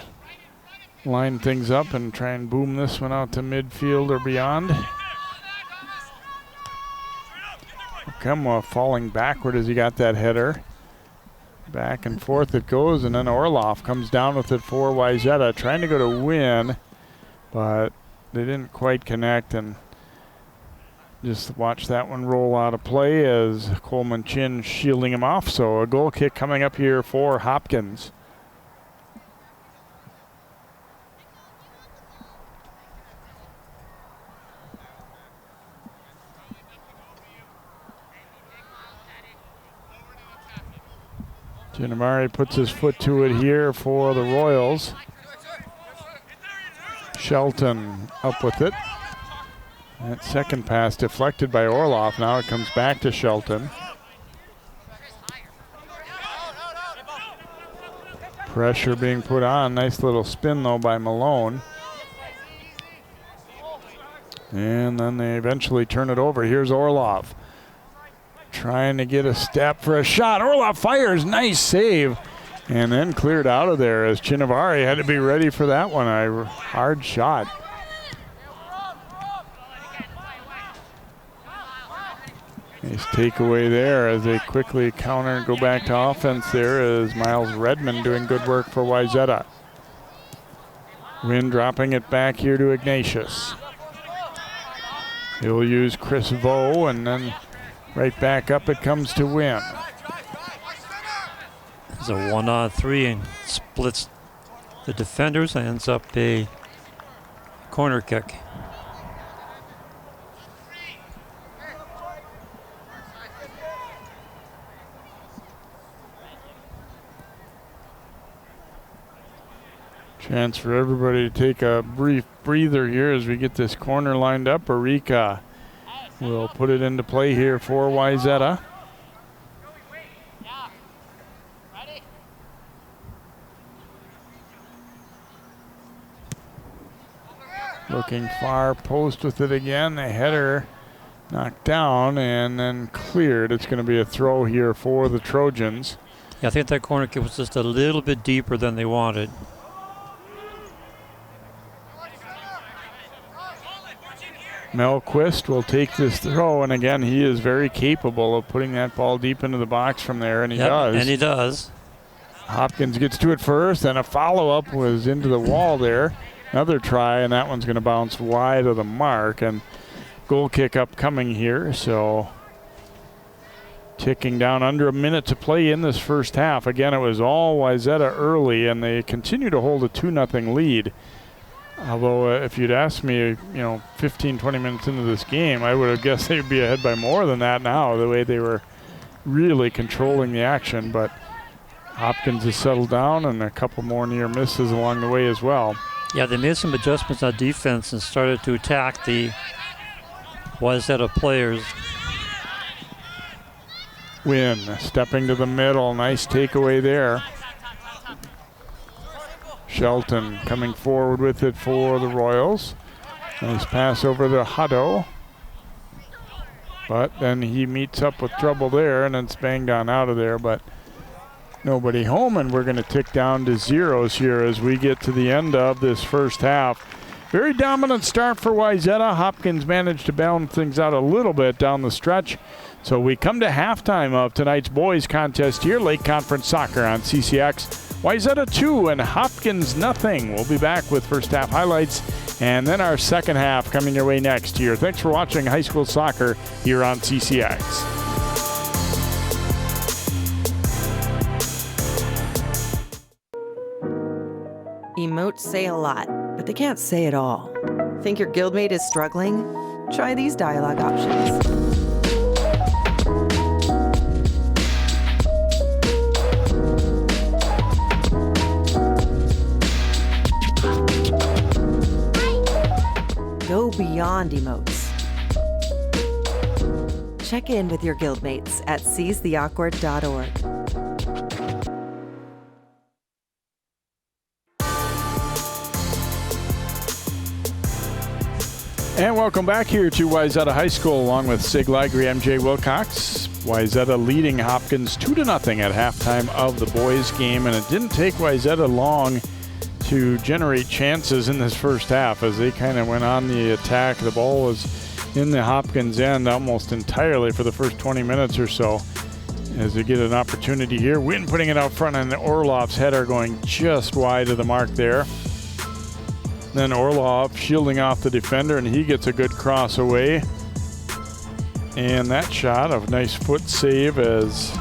line things up and try and boom this one out to midfield or beyond. Okemwa falling backward as he got that header. Back and forth it goes, and then Orloff comes down with it for Wayzata, trying to go to Win, but they didn't quite connect, and just watch that one roll out of play as Coleman Chin shielding him off. So a goal kick coming up here for Hopkins. Gianamari puts his foot to it here for the Royals. Shelton up with it. That second pass deflected by Orloff. Now it comes back to Shelton. Pressure being put on. Nice little spin though by Malone. And then they eventually turn it over. Here's Orloff. Trying to get a step for a shot. Orloff fires, nice save. And then cleared out of there as Chinavari had to be ready for that one. A hard shot. Nice takeaway there as they quickly counter and go back to offense there as Miles Redmond doing good work for Wayzata. Wynn dropping it back here to Ignatius. He'll use Chris Vo, and then right back up it comes to Wynn. It's a 1-on-3 and splits the defenders and ends up a corner kick. Chance for everybody to take a brief breather here as we get this corner lined up. Arika will put it into play here for Wayzata. Looking far post with it again. The header knocked down and then cleared. It's going to be a throw here for the Trojans. Yeah, I think that corner kick was just a little bit deeper than they wanted. Melquist will take this throw, and again, he is very capable of putting that ball deep into the box from there, and he does. And he does. Hopkins gets to it first, and a follow-up was into the wall there. Another try, and that one's going to bounce wide of the mark, and goal kick upcoming here, so ticking down under a minute to play in this first half. Again, it was all Wayzata early, and they continue to hold a 2-0 lead. Although if you'd asked me, 15, 20 minutes into this game, I would have guessed they'd be ahead by more than that now, the way they were really controlling the action. But Hopkins has settled down, and a couple more near misses along the way as well. Yeah, they made some adjustments on defense and started to attack the Wayzata players. Wynn stepping to the middle. Nice takeaway there. Shelton coming forward with it for the Royals. Nice pass over to Hutto. But then he meets up with trouble there, and it's banged on out of there. But nobody home, and we're going to tick down to zeros here as we get to the end of this first half. Very dominant start for Wayzata. Hopkins managed to balance things out a little bit down the stretch. So we come to halftime of tonight's boys contest here, Lake Conference Soccer on CCX. Wayzata 2 and Hopkins nothing. We'll be back with first half highlights and then our second half coming your way next year. Thanks for watching high school soccer here on CCX. Emotes say a lot, but they can't say it all. Think your guildmate is struggling? Try these dialogue options. Go beyond emotes. Check in with your guildmates at seizetheawkward.org. And welcome back here to Wayzata High School along with Sig Ligry, MJ Wilcox. Wayzata leading Hopkins 2-0 at halftime of the boys game, and it didn't take Wayzata long to generate chances in this first half as they kind of went on the attack. The ball was in the Hopkins end almost entirely for the first 20 minutes or so. As they get an opportunity here, Wynn putting it out front and Orlov's header going just wide of the mark there. Then Orlov shielding off the defender, and he gets a good cross away. And that shot, a nice foot save as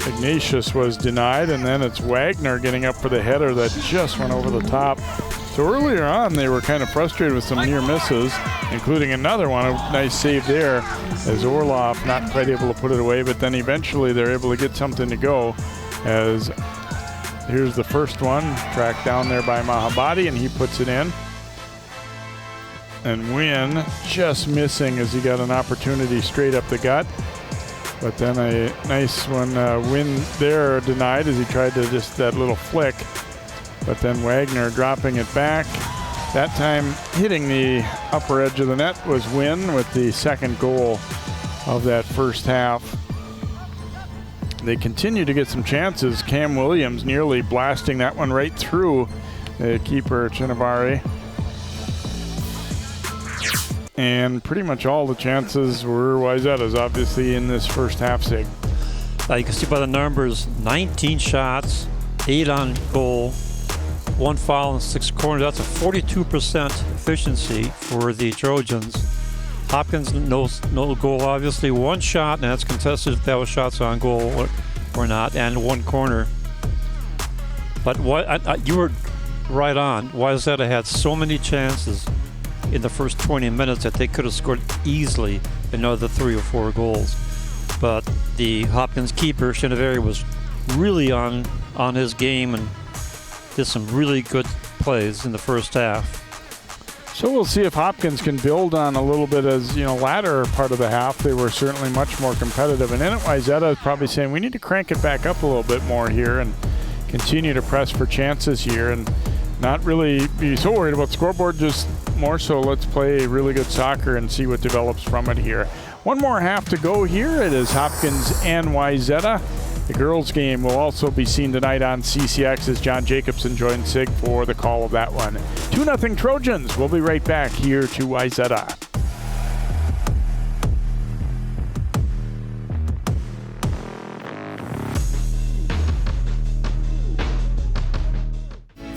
Ignatius was denied, and then it's Wagner getting up for the header that just went over the top. So earlier on, they were kind of frustrated with some near misses, including another one, a nice save there, as Orlov not quite able to put it away, but then eventually they're able to get something to go, as here's the first one, tracked down there by Mahabadi, and he puts it in. And Wynn just missing as he got an opportunity straight up the gut. But then a nice one, Wynn there denied as he tried to just that little flick. But then Wagner dropping it back. That time hitting the upper edge of the net was Wynn with the second goal of that first half. They continue to get some chances. Cam Williams nearly blasting that one right through the keeper, Chinavari. And pretty much all the chances were Wayzata's, obviously, in this first half, Sig. You can see by the numbers, 19 shots, 8 on goal, 1 foul and 6 corners. That's a 42% efficiency for the Trojans. Hopkins, no goal, obviously. 1 shot, and that's contested if that was shots on goal. or not, and one corner. But you were right on. Wayzata had so many chances in the first 20 minutes that they could have scored easily another 3 or 4 goals. But the Hopkins keeper, Chineveri, was really on his game and did some really good plays in the first half. So we'll see if Hopkins can build on a little bit as, latter part of the half. They were certainly much more competitive. And then Wayzata is probably saying we need to crank it back up a little bit more here and continue to press for chances here and not really be so worried about scoreboard, just more so let's play really good soccer and see what develops from it here. One more half to go here. It is Hopkins and Wayzata. The girls' game will also be seen tonight on CCX as John Jacobson joins Sig for the call of that one. 2-0 Trojans. We'll be right back here to Wayzata.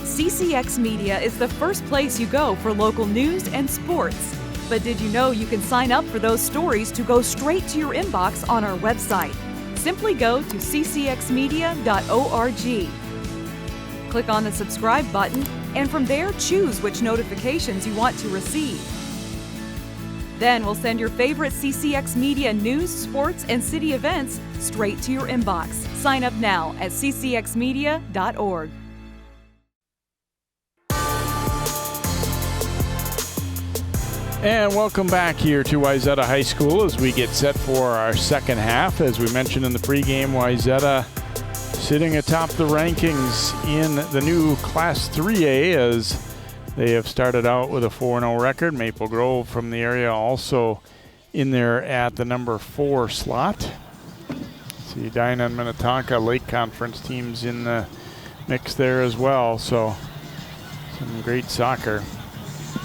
CCX Media is the first place you go for local news and sports. But did you know you can sign up for those stories to go straight to your inbox on our website? Simply go to ccxmedia.org. Click on the subscribe button, and from there choose which notifications you want to receive. Then we'll send your favorite CCX Media news, sports, and city events straight to your inbox. Sign up now at ccxmedia.org. And welcome back here to Wayzata High School as we get set for our second half. As we mentioned in the pregame, Wayzata sitting atop the rankings in the new Class 3A as they have started out with a 4-0 record. Maple Grove from the area also in there at the number 4 slot. See Edina and Minnetonka Lake Conference teams in the mix there as well. So some great soccer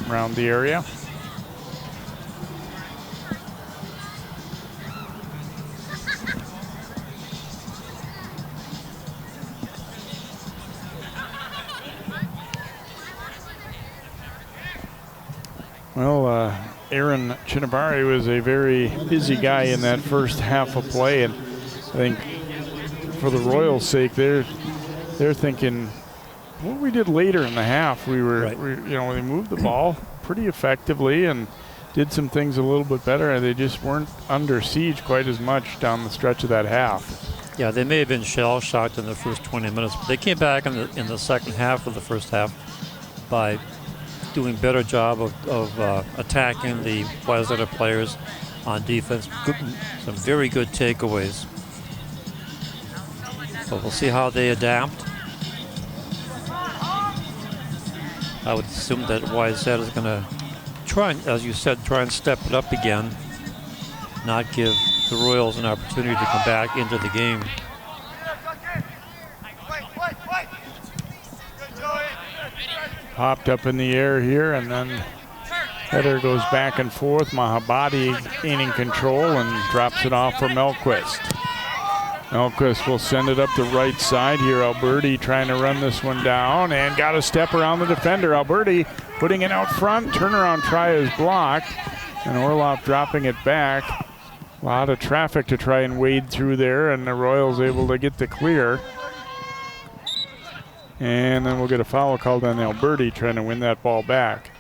around the area. Well, Aaron Chinabari was a very busy guy in that first half of play, and I think for the Royals' sake, they're thinking what we did later in the half. We moved the ball pretty effectively and did some things a little bit better, and they just weren't under siege quite as much down the stretch of that half. Yeah, they may have been shell-shocked in the first 20 minutes, but they came back in the second half of the first half by doing better job of attacking the Wayzata players on defense. Some very good takeaways. So we'll see how they adapt. I would assume that Wayzata is going to try and, as you said, try and step it up again, not give the Royals an opportunity to come back into the game. Popped up in the air here, and then header goes back and forth. Mahabadi gaining control and drops it off for Melquist. Melquist will send it up the right side here. Alberti trying to run this one down and got a step around the defender. Alberti putting it out front. Turnaround try is blocked, and Orloff dropping it back. A lot of traffic to try and wade through there, and the Royals able to get the clear. And then we'll get a foul called on Alberti trying to win that ball back.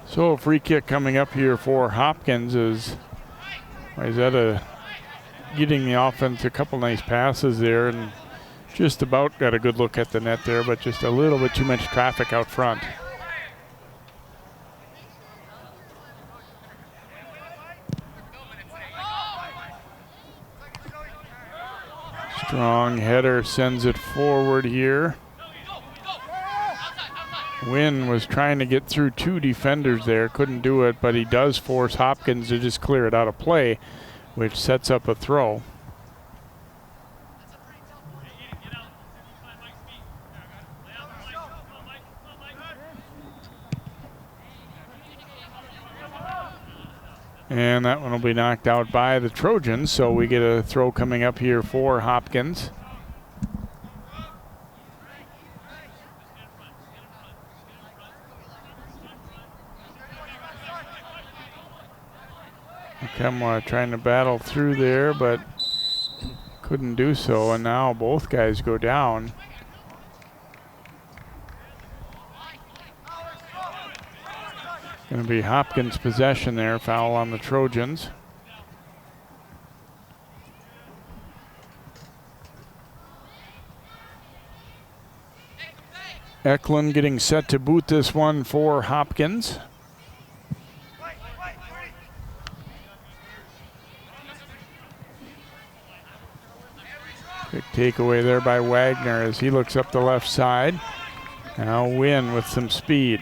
So a free kick coming up here for Hopkins is Wayzata getting the offense a couple nice passes there and just about got a good look at the net there, but just a little bit too much traffic out front. Strong header sends it forward here. Wynn was trying to get through 2 defenders there, couldn't do it, but he does force Hopkins to just clear it out of play, which sets up a throw. And that one will be knocked out by the Trojans, so we get a throw coming up here for Hopkins. Kemwa trying to battle through there, but couldn't do so, and now both guys go down. Going to be Hopkins' possession there, foul on the Trojans. Eklund getting set to boot this one for Hopkins. Quick takeaway there by Wagner as he looks up the left side. Now Wynn with some speed.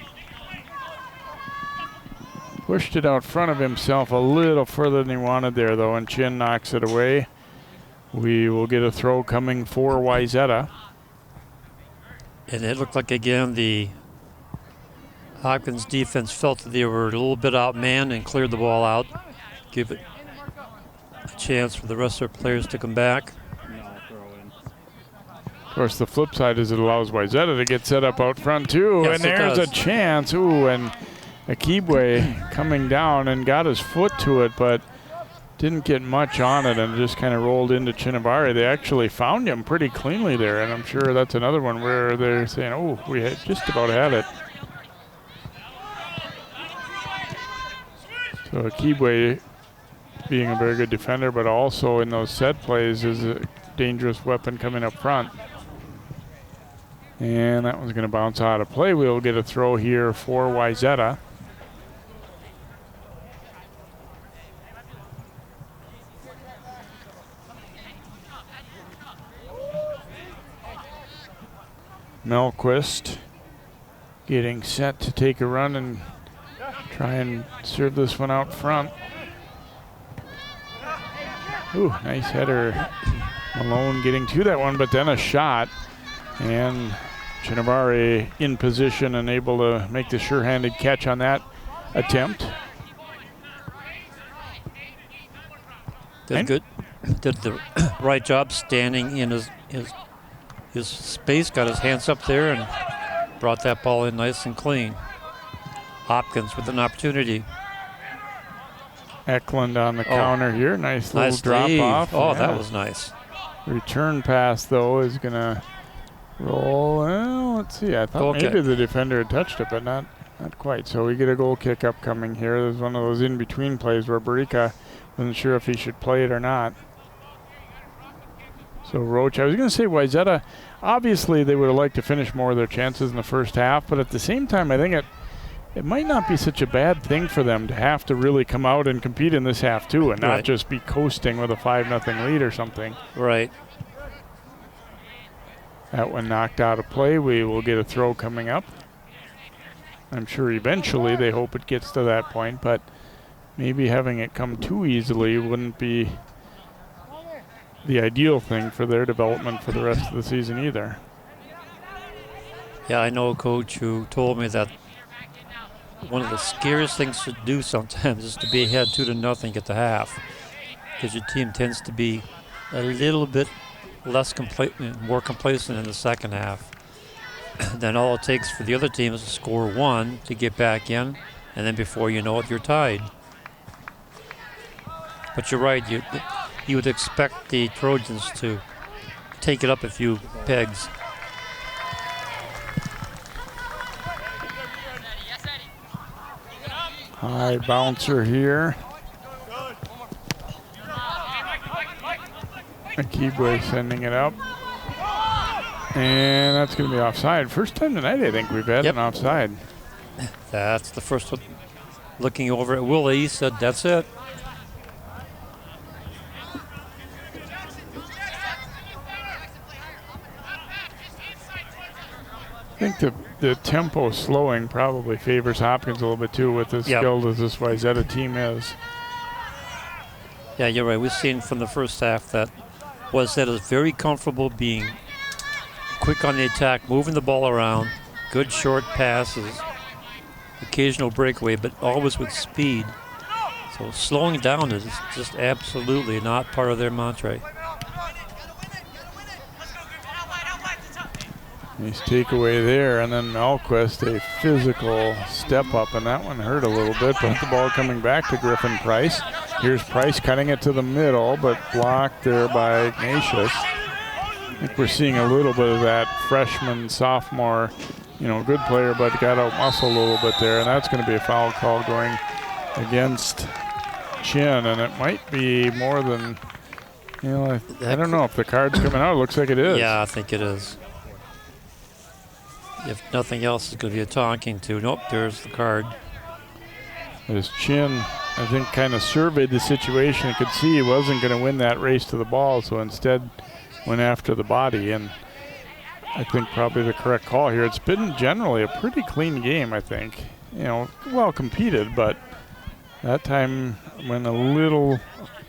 Pushed it out front of himself a little further than he wanted there though, and Chin knocks it away. We will get a throw coming for Wayzata. And it looked like, again, the Hopkins defense felt that they were a little bit outmanned and cleared the ball out. Give it a chance for the rest of their players to come back. Of course, the flip side is it allows Wayzata to get set up out front too. Yes, and there's a chance. Ooh, and Akibwe coming down and got his foot to it, but didn't get much on it and just kind of rolled into Chinabari. They actually found him pretty cleanly there, and I'm sure that's another one where they're saying, oh, we had just about had it. So Akibwe being a very good defender, but also in those set plays is a dangerous weapon coming up front. And that one's going to bounce out of play. We'll get a throw here for Wayzata. Melquist getting set to take a run and try and serve this one out front. Ooh, nice header. Malone getting to that one, but then a shot. And Chinabari in position and able to make the sure-handed catch on that attempt. Did good. Did the right job standing in his space, got his hands up there and brought that ball in nice and clean. Hopkins with an opportunity. Eklund on the counter here. Nice little drop off. Oh, yeah. That was nice. Return pass, though, is going to roll. Well, let's see. I thought maybe the defender had touched it, but not quite. So we get a goal kick upcoming here. There's one of those in-between plays where Barica wasn't sure if he should play it or not. So Roach, I was going to say Wayzata, obviously they would have liked to finish more of their chances in the first half, but at the same time I think it might not be such a bad thing for them to have to really come out and compete in this half too, and not just be coasting with a 5-0 lead or something. Right. That one knocked out of play. We will get a throw coming up. I'm sure eventually they hope it gets to that point, but maybe having it come too easily wouldn't be the ideal thing for their development for the rest of the season either. Yeah, I know a coach who told me that one of the scariest things to do sometimes is to be ahead 2-0 at the half, because your team tends to be a little bit more complacent in the second half. Then all it takes for the other team is to score one to get back in, and then before you know it, you're tied. But you're right, you would expect the Trojans to take it up a few pegs. High bouncer here. Akibwe sending it up. And that's going to be offside. First time tonight I think we've had an offside. That's the first one. Looking over at Willie, he said, that's it. I think the tempo slowing probably favors Hopkins a little bit too, with as skilled as this Wayzata team is. Yeah, you're right. We've seen from the first half that Wayzata is very comfortable being quick on the attack, moving the ball around, good short passes, occasional breakaway, but always with speed. So slowing down is just absolutely not part of their mantra. Nice takeaway there, and then Melquist, a physical step up, and that one hurt a little bit, but the ball coming back to Griffin Price. Here's Price cutting it to the middle, but blocked there by Ignatius. I think we're seeing a little bit of that freshman, sophomore, good player, but got out muscle a little bit there, and that's going to be a foul call going against Chin, and it might be more than, I don't know if the card's coming out. It looks like it is. Yeah, I think it is. If nothing else, it's going to be a talking to. Nope, there's the card. As Chin, I think, kind of surveyed the situation and could see he wasn't going to win that race to the ball, so instead went after the body, and I think probably the correct call here. It's been generally a pretty clean game, I think. Well competed, but that time went a little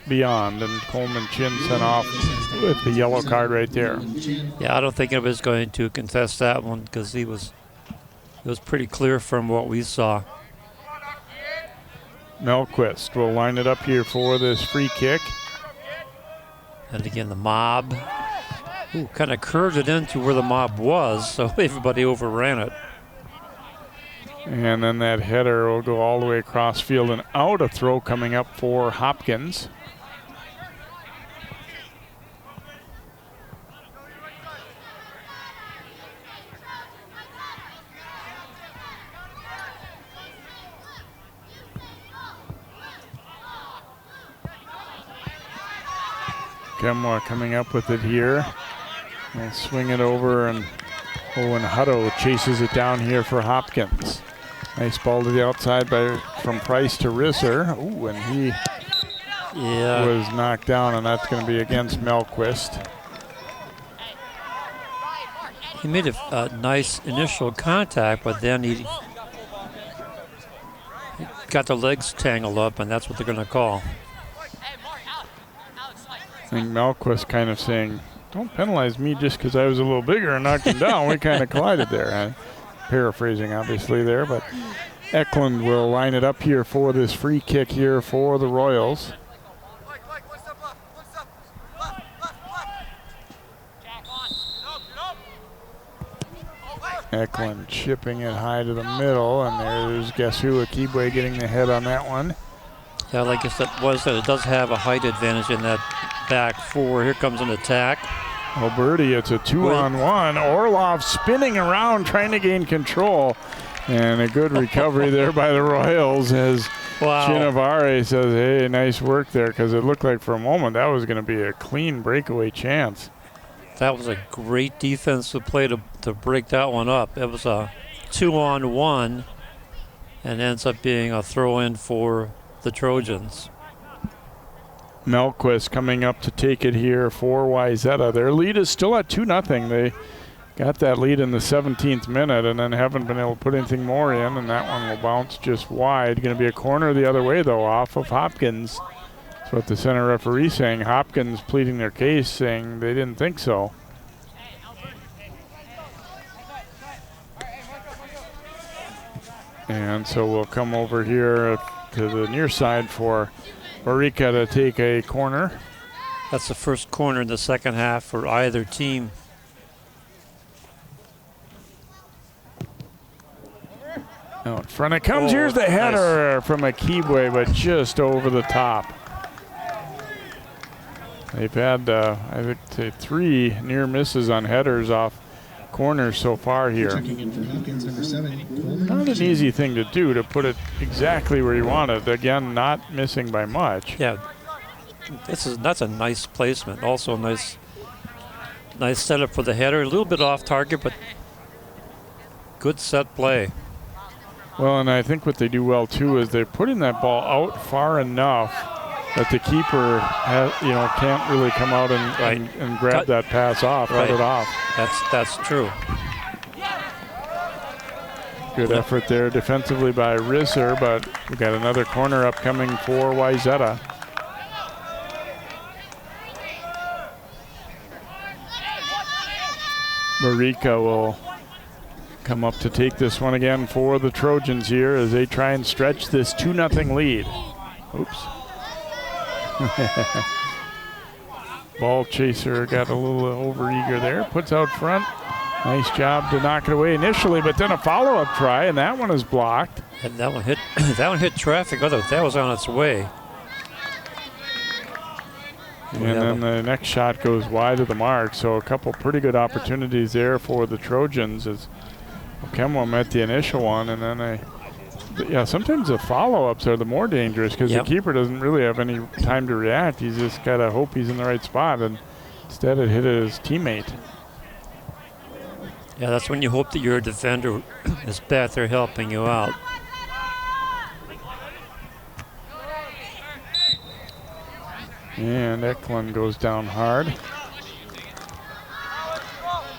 beyond, and Coleman Chin sent off with the yellow card right there. Yeah, I don't think anybody's going to contest that one because it was pretty clear from what we saw. Melquist will line it up here for this free kick. And again, the mob kind of curved it into where the mob was, so everybody overran it. And then that header will go all the way across field and out. A throw coming up for Hopkins. Kemwa coming up with it here. We'll swing it over, and Owen Hutto chases it down here for Hopkins. Nice ball to the outside from Price to Risser. Ooh, and he was knocked down, and that's going to be against Melquist. He made a nice initial contact, but then he got the legs tangled up, and that's what they're going to call. I think Melquist kind of saying, don't penalize me just because I was a little bigger and knocked him down. We kind of collided there. Paraphrasing, obviously, there. But Eklund will line it up here for this free kick here for the Royals. Eklund chipping it high to the middle, and there's, guess who, Akibwe getting the head on that one. Yeah, like I said, it does have a height advantage in that back four. Here comes an attack. Alberti, it's a 2-on-1. Orlov spinning around trying to gain control. And a good recovery there by the Royals as Chinavare says, hey, nice work there, because it looked like for a moment that was going to be a clean breakaway chance. That was a great defensive play to break that one up. It was a 2-on-1 and ends up being a throw-in for the Trojans. Melquist coming up to take it here for Wayzata. Their lead is still at 2-0. They got that lead in the 17th minute and then haven't been able to put anything more in, and that one will bounce just wide. Going to be a corner the other way, though, off of Hopkins. That's what the center referee saying. Hopkins pleading their case, saying they didn't think so. And so we'll come over here to the near side for Barica to take a corner. That's the first corner in the second half for either team. Out front it comes. Here's the header from Akibwe, but just over the top. They've had, I think, 3 near misses on headers off corners so far here. Not an easy thing to do, to put it exactly where you want it. Again, not missing by much. Yeah, that's a nice placement. Also a nice setup for the header. A little bit off target, but good set play. Well, and I think what they do well too is they're putting that ball out far enough that the keeper can't really come out and grab that pass off, cut it off. That's true. Good effort there defensively by Risser, but we got another corner upcoming for Wayzata. Barica will come up to take this one again for the Trojans here as they try and stretch this 2-0 lead. Oops. Ball chaser got a little overeager there. Puts out front. Nice job to knock it away initially, but then a follow-up try, and that one is blocked. And that one hit traffic. That was on its way. And then the next shot goes wide of the mark. So a couple pretty good opportunities there for the Trojans as Okemwa met the initial one, and then sometimes the follow-ups are the more dangerous because the keeper doesn't really have any time to react. He's just got to hope he's in the right spot, and instead it hit his teammate. Yeah, that's when you hope that your defender is back there helping you out. And Eklund goes down hard.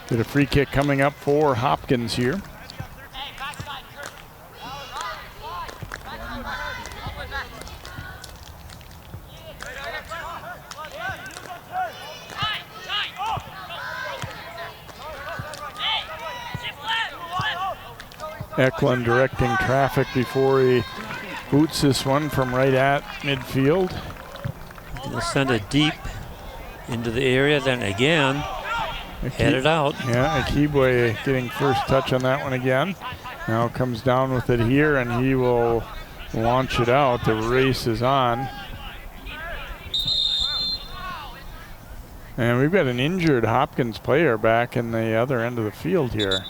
Get a free kick coming up for Hopkins here. Eklund directing traffic before he boots this one from right at midfield. He'll send it deep into the area, then again, head it out. Yeah, Akibwe getting first touch on that one again. Now comes down with it here, and he will launch it out. The race is on. And we've got an injured Hopkins player back in the other end of the field here.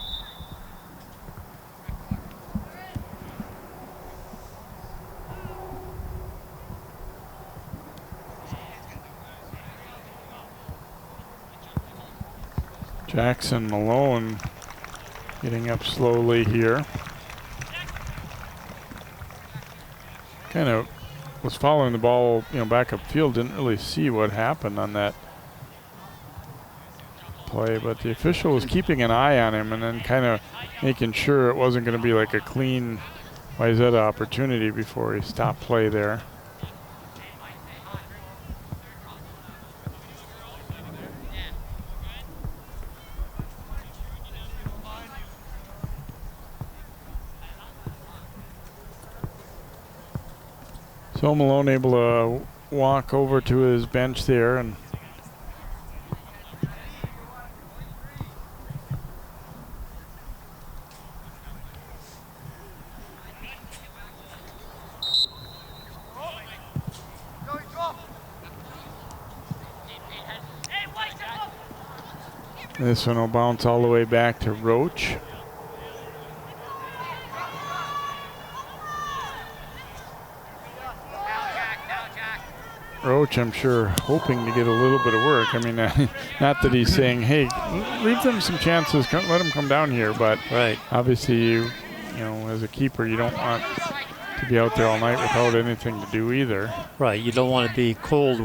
Jackson Malone getting up slowly here. Kind of was following the ball, back upfield. Didn't really see what happened on that play, but the official was keeping an eye on him and then kind of making sure it wasn't going to be like a clean Wayzata opportunity before he stopped play there. So Malone able to walk over to his bench there, and this one will bounce all the way back to Roach. Roach, I'm sure, hoping to get a little bit of work. I mean, not that he's saying, hey, leave them some chances, let them come down here, but obviously you know, as a keeper, you don't want to be out there all night without anything to do either. Right, you don't want to be cold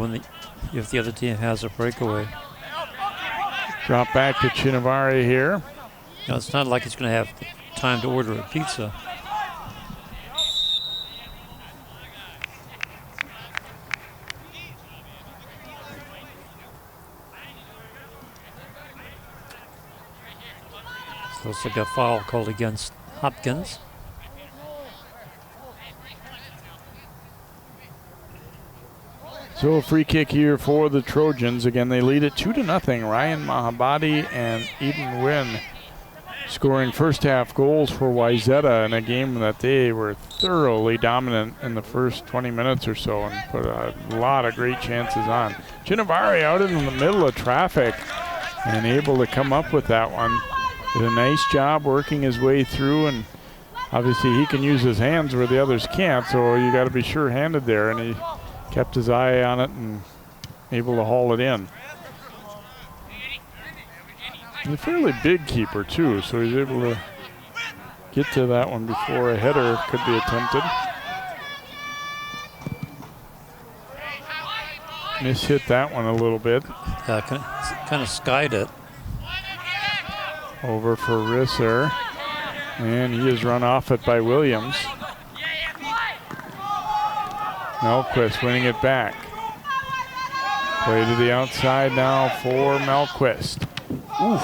if the other team has a breakaway. Drop back to Chinavari here. No, it's not like it's going to have time to order a pizza. So it's like a foul called against Hopkins. So a free kick here for the Trojans. Again, they lead it 2-0. Ryan Mahabadi and Eden Wynn scoring first half goals for Wayzata in a game that they were thoroughly dominant in the first 20 minutes or so and put a lot of great chances on. Chinavari out in the middle of traffic and able to come up with that one. Did a nice job working his way through, and obviously he can use his hands where the others can't, so you got to be sure-handed there, and he kept his eye on it and able to haul it in. He's a fairly big keeper too, so he's able to get to that one before a header could be attempted. Mishit that one a little bit. Kind of skied it. Over for Risser, and he is run off it by Williams. Melquist winning it back. Play to the outside now for Melquist. Oof.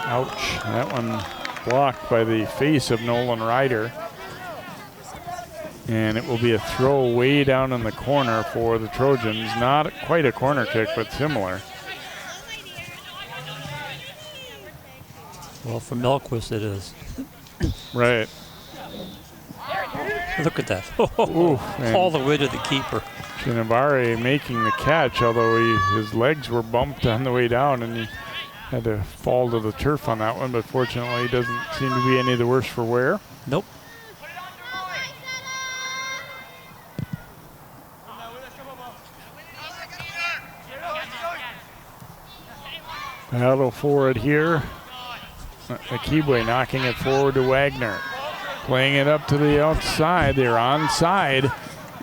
Ouch. That one blocked by the face of Nolan Ryder. And it will be a throw way down in the corner for the Trojans. Not quite a corner kick, but similar. Well, for Melquist it is. Right. Look at that. Oof, all the way to the keeper. Navarre making the catch, although his legs were bumped on the way down and he had to fall to the turf on that one, but fortunately it doesn't seem to be any the worse for wear. Nope. Battle for it here. Akibwe knocking it forward to Wagner. Playing it up to the outside. They're onside.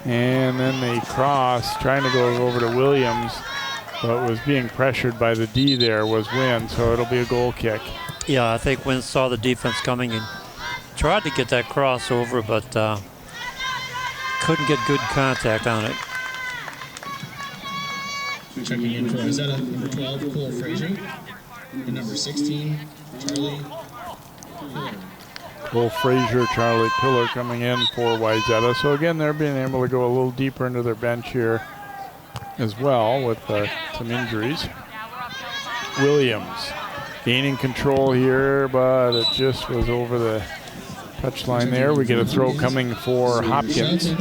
And then they cross, trying to go over to Williams, but was being pressured by the D there was Wynn, so it'll be a goal kick. Yeah, I think Wynn saw the defense coming and tried to get that crossover, but couldn't get good contact on it. Checking in for Wayzata, number 12, Cole Frazier, and number 16, Charlie Pillar. Cole Frazier, Charlie Pillar coming in for Wayzata. So again, they're being able to go a little deeper into their bench here as well with some injuries. Williams gaining control here, but it just was over the touchline there. We get a throw coming for Hopkins.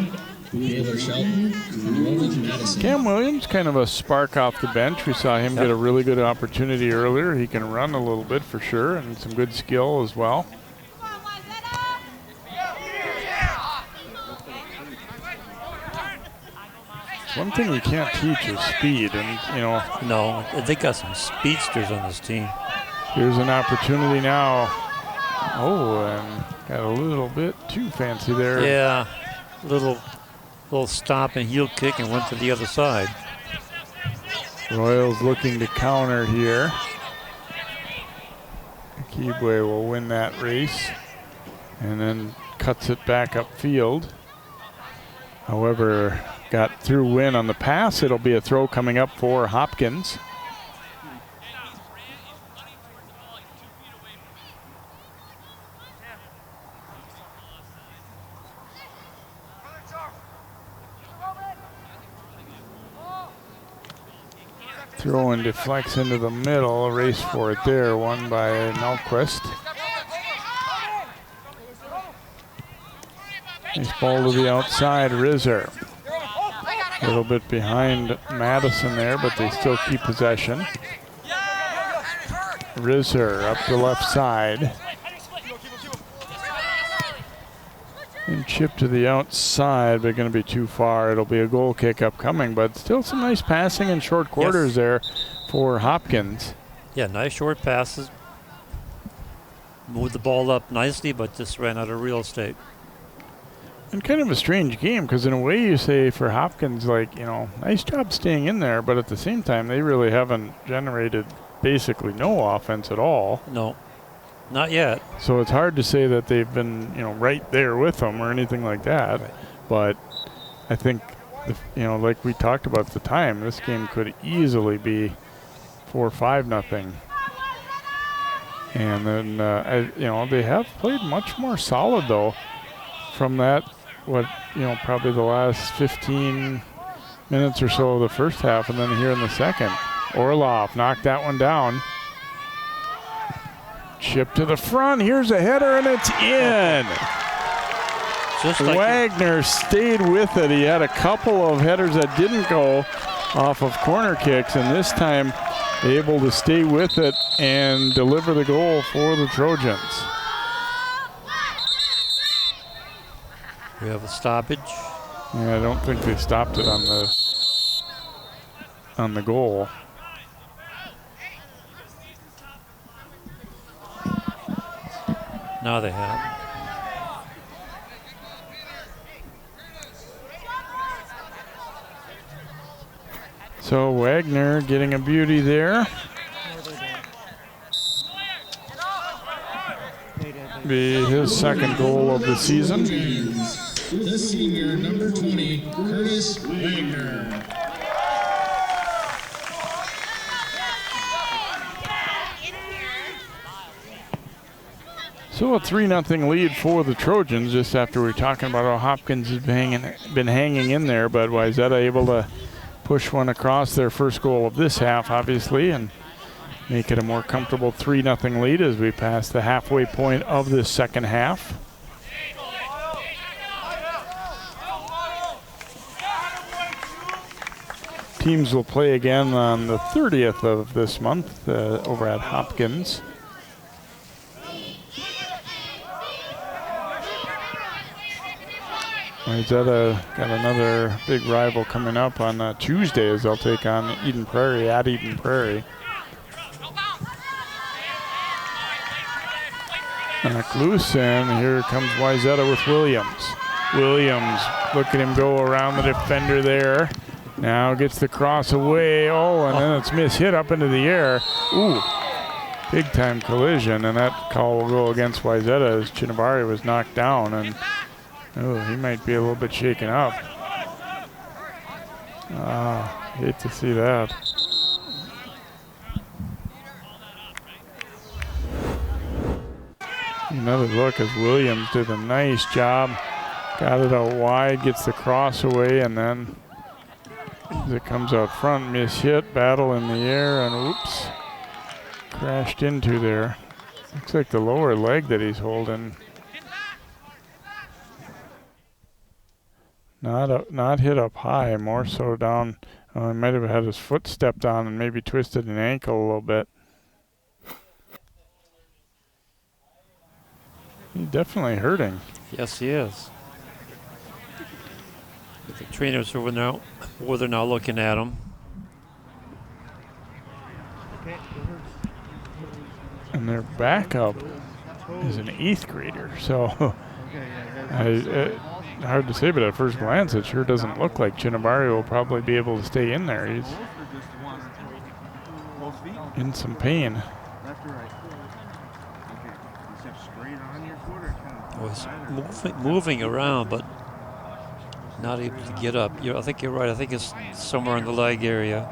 Cam Williams, kind of a spark off the bench. We saw him get a really good opportunity earlier. He can run a little bit for sure, and some good skill as well. One thing you can't teach is speed, and No, they got some speedsters on this team. Here's an opportunity now. Oh, and got a little bit too fancy there. Yeah, little stop and heel kick and went to the other side. Royals looking to counter here. Akibwe will win that race and then cuts it back upfield. However, got through Wynn on the pass. It'll be a throw coming up for Hopkins. Throw and deflects into the middle. A race for it there, won by Melquist. Nice ball to the outside, Rizzer. A little bit behind Madison there, but they still keep possession. Rizzer up the left side. And chip to the outside, but going to be too far. It'll be a goal kick upcoming, but still some nice passing in short quarters there for Hopkins. Yeah, nice short passes. Moved the ball up nicely, but just ran out of real estate. And kind of a strange game, because in a way you say for Hopkins, like, nice job staying in there, but at the same time, they really haven't generated basically no offense at all. No, not yet. So it's hard to say that they've been, right there with them or anything like that. Right. But I think, like we talked about at the time, this game could easily be 4-5-0. And then, they have played much more solid, though, from that, probably the last 15 minutes or so of the first half, and then here in the second. Orlov knocked that one down. Chip to the front. Here's a header, and it's in. Just like Wagner stayed with it. He had a couple of headers that didn't go off of corner kicks, and this time able to stay with it and deliver the goal for the Trojans. We have a stoppage. Yeah, I don't think they stopped it on the goal. Now they have. So Wagner getting a beauty there. Be his second goal of the season. The senior, number 20, Curtis Wagner. So a 3-0 lead for the Trojans, just after we were talking about how Hopkins has been hanging in there, but Wayzata able to push one across their first goal of this half, obviously, and make it a more comfortable 3-0 lead as we pass the halfway point of this second half. teams will play again on the 30th of this month over at Hopkins. Wayzata got another big rival coming up on Tuesday as they'll take on Eden Prairie at Eden Prairie. Knocked loose, and here comes Wayzata with Williams. Williams, look at him go around the defender there. Now gets the cross away. Oh, and then it's mishit up into the air. Ooh, big time collision, and that call will go against Wayzata as Chinabari was knocked down, and oh, he might be a little bit shaken up. Hate to see that. Another look as Williams did a nice job. Got it out wide, gets the cross away, and then as it comes out front, mishit, battle in the air, and oops, crashed into there. Looks like the lower leg that he's holding. Not hit up high, more so down. He might have had his foot stepped on and maybe twisted an ankle a little bit. He's definitely hurting. Yes, he is. The trainers are now looking at him. And their backup is an 8th grader, so hard to say, but at first glance it sure doesn't look like Chinabari will probably be able to stay in there. He's in some pain. Oh, he's moving around, but not able to get up. I think you're right. I think it's somewhere in the leg area.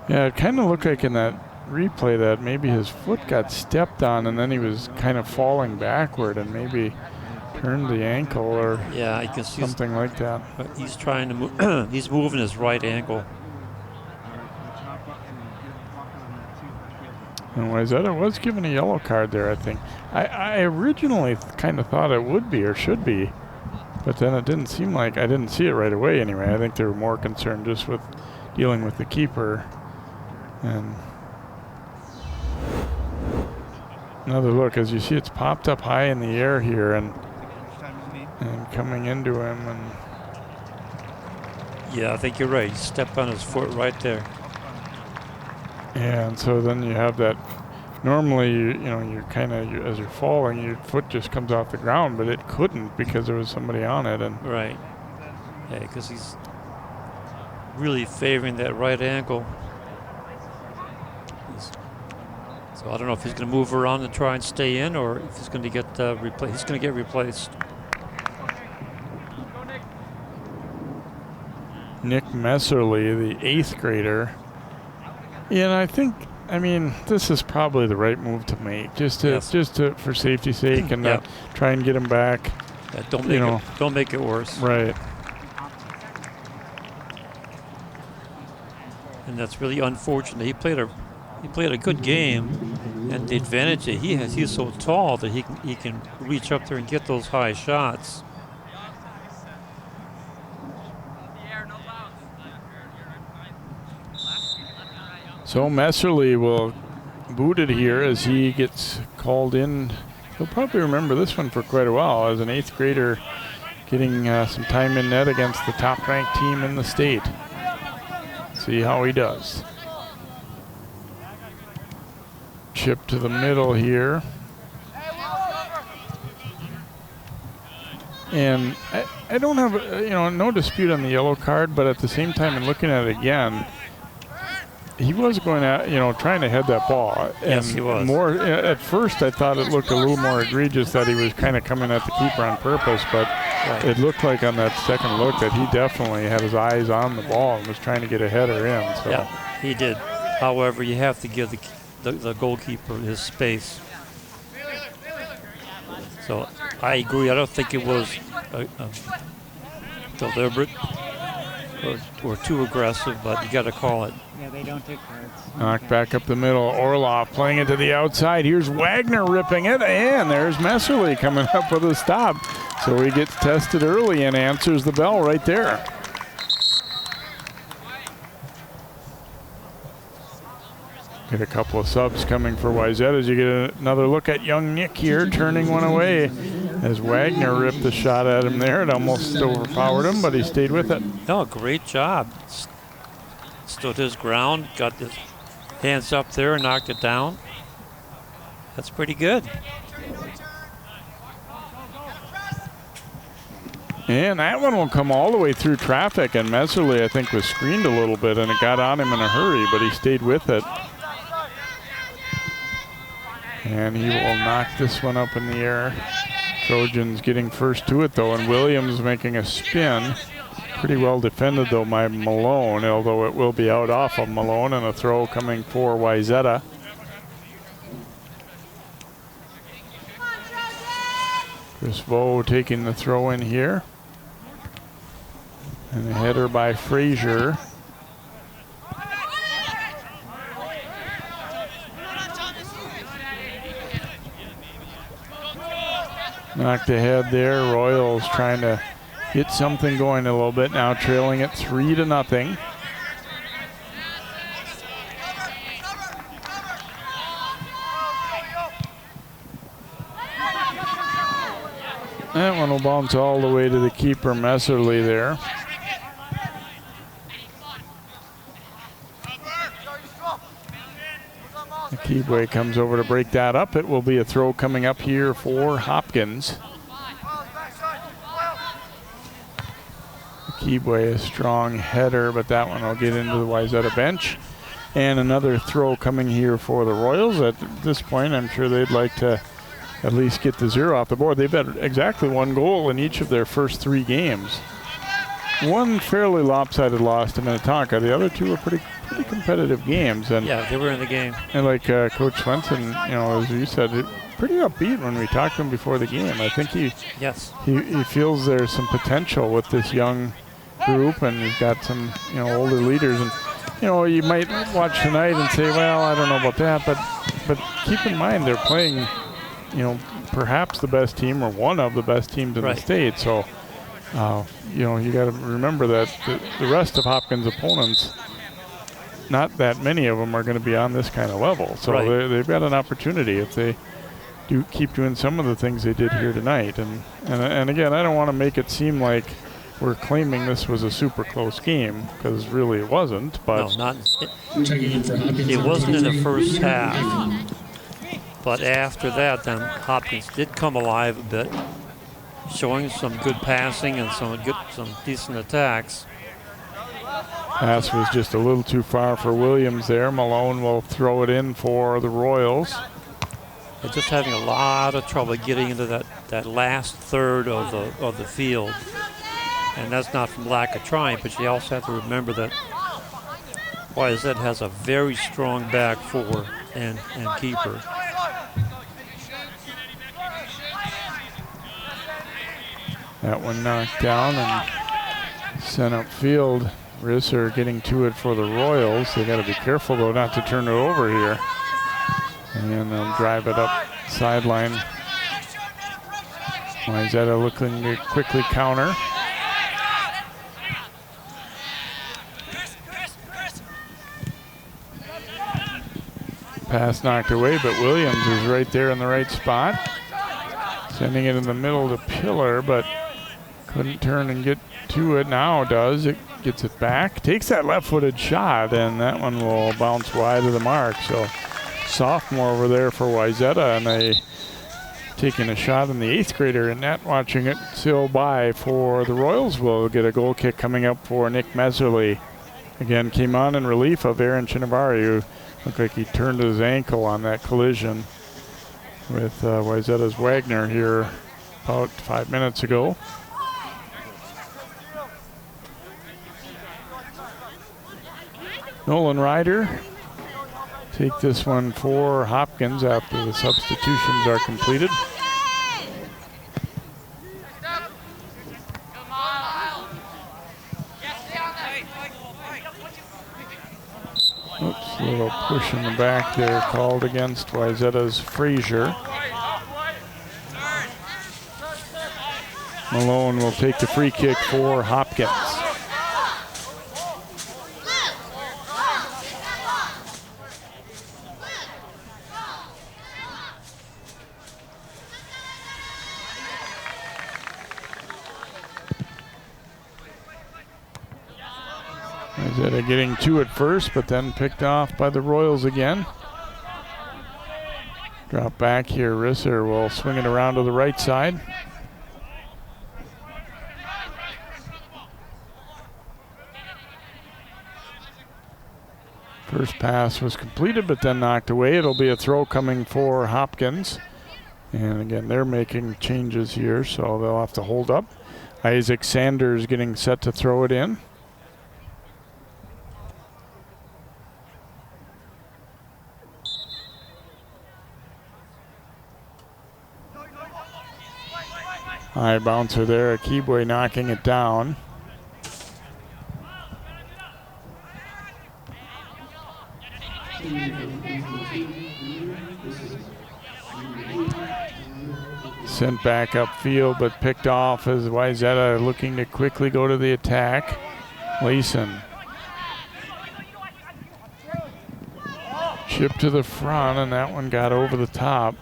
Yeah, it kind of looked like in that replay that maybe his foot got stepped on and then he was kind of falling backward and maybe turned the ankle or yeah, I can see something like that. He's trying to move. He's moving his right ankle. And Wayzata was given a yellow card there, I think. I originally kind of thought it would be or should be, but then it didn't seem like, I didn't see it right away anyway. I think they were more concerned just with dealing with the keeper. And another look, as you see, it's popped up high in the air here and coming into him. And yeah, I think you're right. He stepped on his foot right there. Yeah, and so then you have that. Normally, you're kind of, as you're falling, your foot just comes off the ground, but it couldn't because there was somebody on it. And right. Yeah, because he's really favoring that right ankle. So I don't know if he's going to move around and try and stay in, or if he's going to get replaced. He's going to get replaced. Nick Messerly, the 8th grader. Yeah, and I mean, this is probably the right move to make, just to for safety's sake, and try and get him back. Yeah, don't make it worse. Right. And that's really unfortunate. He played a good game, and the advantage that he has, he's so tall that he can reach up there and get those high shots. So Messerly will boot it here as he gets called in. He'll probably remember this one for quite a while as an 8th grader getting some time in net against the top-ranked team in the state. See how he does. Chip to the middle here. And I don't have, no dispute on the yellow card, but at the same time, in looking at it again, he was going to, trying to head that ball. And yes, he was. More at first, I thought it looked a little more egregious that he was kind of coming at the keeper on purpose, but it looked like on that second look that he definitely had his eyes on the ball and was trying to get a header in. So. Yeah, he did. However, you have to give the goalkeeper his space. So I agree. I don't think it was deliberate or too aggressive, but you got to call it. Yeah, they don't take cards. Knocked back up the middle. Orloff playing it to the outside. Here's Wagner ripping it, and there's Messerly coming up with a stop. So he gets tested early and answers the bell right there. Get a couple of subs coming for Wayzata as you get another look at young Nick here turning one away as Wagner ripped the shot at him there. It almost overpowered him, but he stayed with it. Oh, great job. Stood his ground, got his hands up there and knocked it down. That's pretty good. And that one will come all the way through traffic, and Messerly, I think, was screened a little bit, and it got on him in a hurry, but he stayed with it. And he will knock this one up in the air. Trojans getting first to it, though, and Williams making a spin. Pretty well defended, though, by Malone, although it will be out off of Malone, and a throw coming for Wayzata. Chris Vo taking the throw in here. And a header by Frazier. Knocked ahead there. Royals trying to get something going a little bit. Now trailing it 3-0. That one will bounce all the way to the keeper, Messerly there. Keebway comes over to break that up. It will be a throw coming up here for Hopkins. Keebway, a strong header, but that one will get into the Wayzata bench. And another throw coming here for the Royals. At this point, I'm sure they'd like to at least get the 0 off the board. They've had exactly 1 goal in each of their first 3 games. One fairly lopsided loss to Minnetonka. The other 2 were pretty competitive games. And yeah, they were in the game. And like Coach Swenson, as you said, pretty upbeat when we talked to him before the game. I think he feels there's some potential with this young group, and he's got some older leaders. And you might watch tonight and say, well, I don't know about that, but keep in mind they're playing, perhaps the best team or one of the best teams in the state. So, you got to remember that the rest of Hopkins' opponents, not that many of them are going to be on this kind of level. So they've got an opportunity if they do keep doing some of the things they did here tonight. And again, I don't want to make it seem like we're claiming this was a super close game, because really it wasn't. But no, it wasn't in the first half. But after that, then Hopkins did come alive a bit, showing some good passing and some decent attacks. Pass was just a little too far for Williams there. Malone will throw it in for the Royals. They're just having a lot of trouble getting into that last third of the field. And that's not from lack of trying, but you also have to remember that Wayzata has a very strong back 4 and keeper. That one knocked down and sent upfield. Risser getting to it for the Royals. They got to be careful, though, not to turn it over here. And they'll drive it up sideline. Wayzata looking to quickly counter. Pass knocked away, but Williams is right there in the right spot. Sending it in the middle to Pillar, but couldn't turn and get to it. Now does. It gets it back. Takes that left-footed shot, and that one will bounce wide of the mark. So sophomore over there for Wayzata, and they taking a shot in the 8th grader in net, watching it sail by for the Royals. Will get a goal kick coming up for Nick Messerly. Again, came on in relief of Aaron Chinavari, who looked like he turned his ankle on that collision with Wayzata's Wagner here about 5 minutes ago. Nolan Ryder take this one for Hopkins after the substitutions are completed. Oops, a little push in the back there called against Wayzata's Frazier. Malone will take the free kick for Hopkins. Wayzata getting two at first, but then picked off by the Royals again. Drop back here. Risser will swing it around to the right side. First pass was completed, but then knocked away. It'll be a throw coming for Hopkins. And again, they're making changes here, so they'll have to hold up. Isaac Sanders getting set to throw it in. High bouncer there, Akibwe knocking it down. Sent back upfield, but picked off as Wayzata looking to quickly go to the attack. Leeson. Chip to the front, and that one got over the top.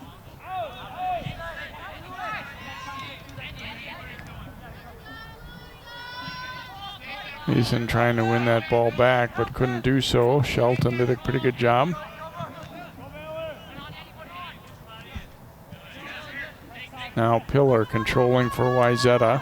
Leeson trying to win that ball back, but couldn't do so. Shelton did a pretty good job. Now Pillar controlling for Wayzata.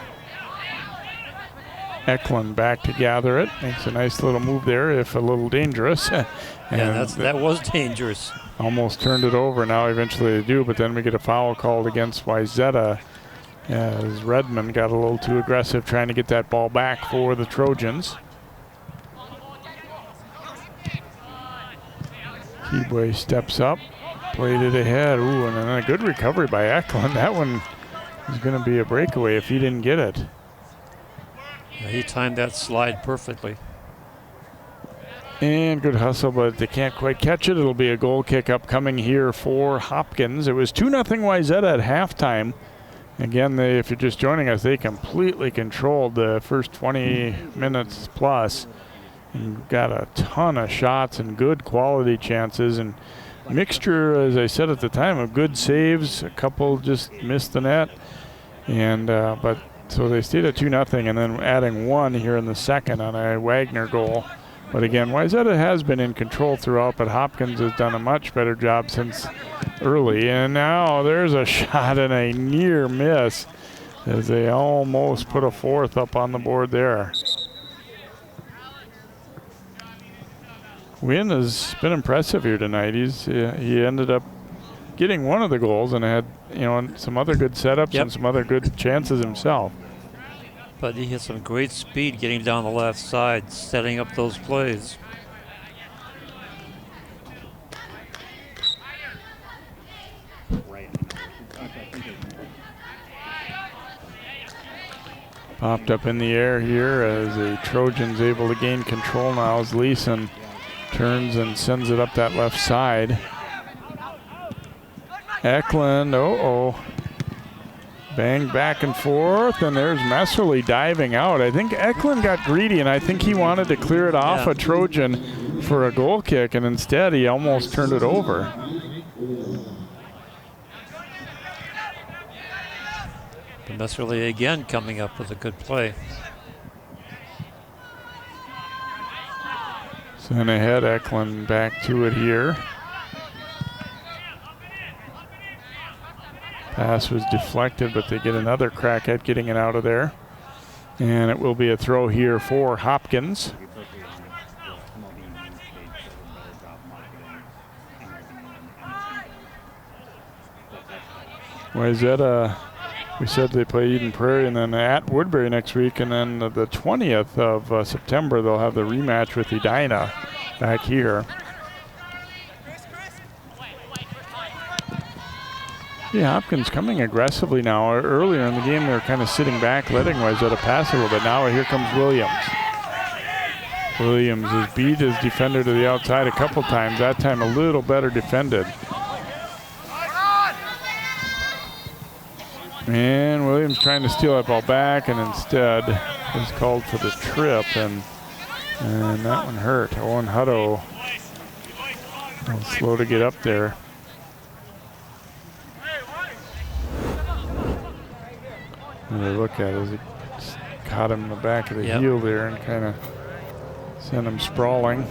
Eklund back to gather it. Makes a nice little move there, if a little dangerous. Yeah, that was dangerous. Almost turned it over. Now eventually they do, but then we get a foul called against Wayzata as Redmond got a little too aggressive trying to get that ball back for the Trojans. Keebway steps up. Played it ahead. Ooh, and then a good recovery by Eklund. That one was going to be a breakaway if he didn't get it. Yeah, he timed that slide perfectly. And good hustle, but they can't quite catch it. It'll be a goal kick upcoming here for Hopkins. It was 2-0 Wayzata at halftime. Again, if you're just joining us, they completely controlled the first 20 minutes plus and got a ton of shots and good quality chances. And mixture, as I said at the time, of good saves. A couple just missed the net, and but so they stayed at 2-0, and then adding one here in the second on a Wagner goal. But again, Wayzata has been in control throughout, but Hopkins has done a much better job since early. And now there's a shot and a near miss as they almost put a fourth up on the board there. Wynn has been impressive here tonight. He ended up getting one of the goals and had some other good setups and some other good chances himself. But he had some great speed getting down the left side, setting up those plays. Popped up in the air here as the Trojans able to gain control now as Leeson turns and sends it up that left side. Eklund, bang back and forth, and there's Messerly diving out. I think Eklund got greedy, and I think he wanted to clear it off a Trojan for a goal kick, and instead he almost turned it over. Messerly again coming up with a good play. Sent ahead, Eklund back to it here. Pass was deflected, but they get another crack at getting it out of there. And it will be a throw here for Hopkins. Wayzata, we said they play Eden Prairie and then at Woodbury next week, and then the 20th of September they'll have the rematch with Edina back here. Yeah, Hopkins coming aggressively now. Earlier in the game, they were kind of sitting back, letting Wayzata pass a little bit. Now here comes Williams. Williams has beat his defender to the outside a couple times. That time a little better defended. And Williams trying to steal that ball back, and instead is called for the trip, and that one hurt. Owen Hutto slow to get up there. And they look at it as he caught him in the back of the heel there and kind of Send him sprawling.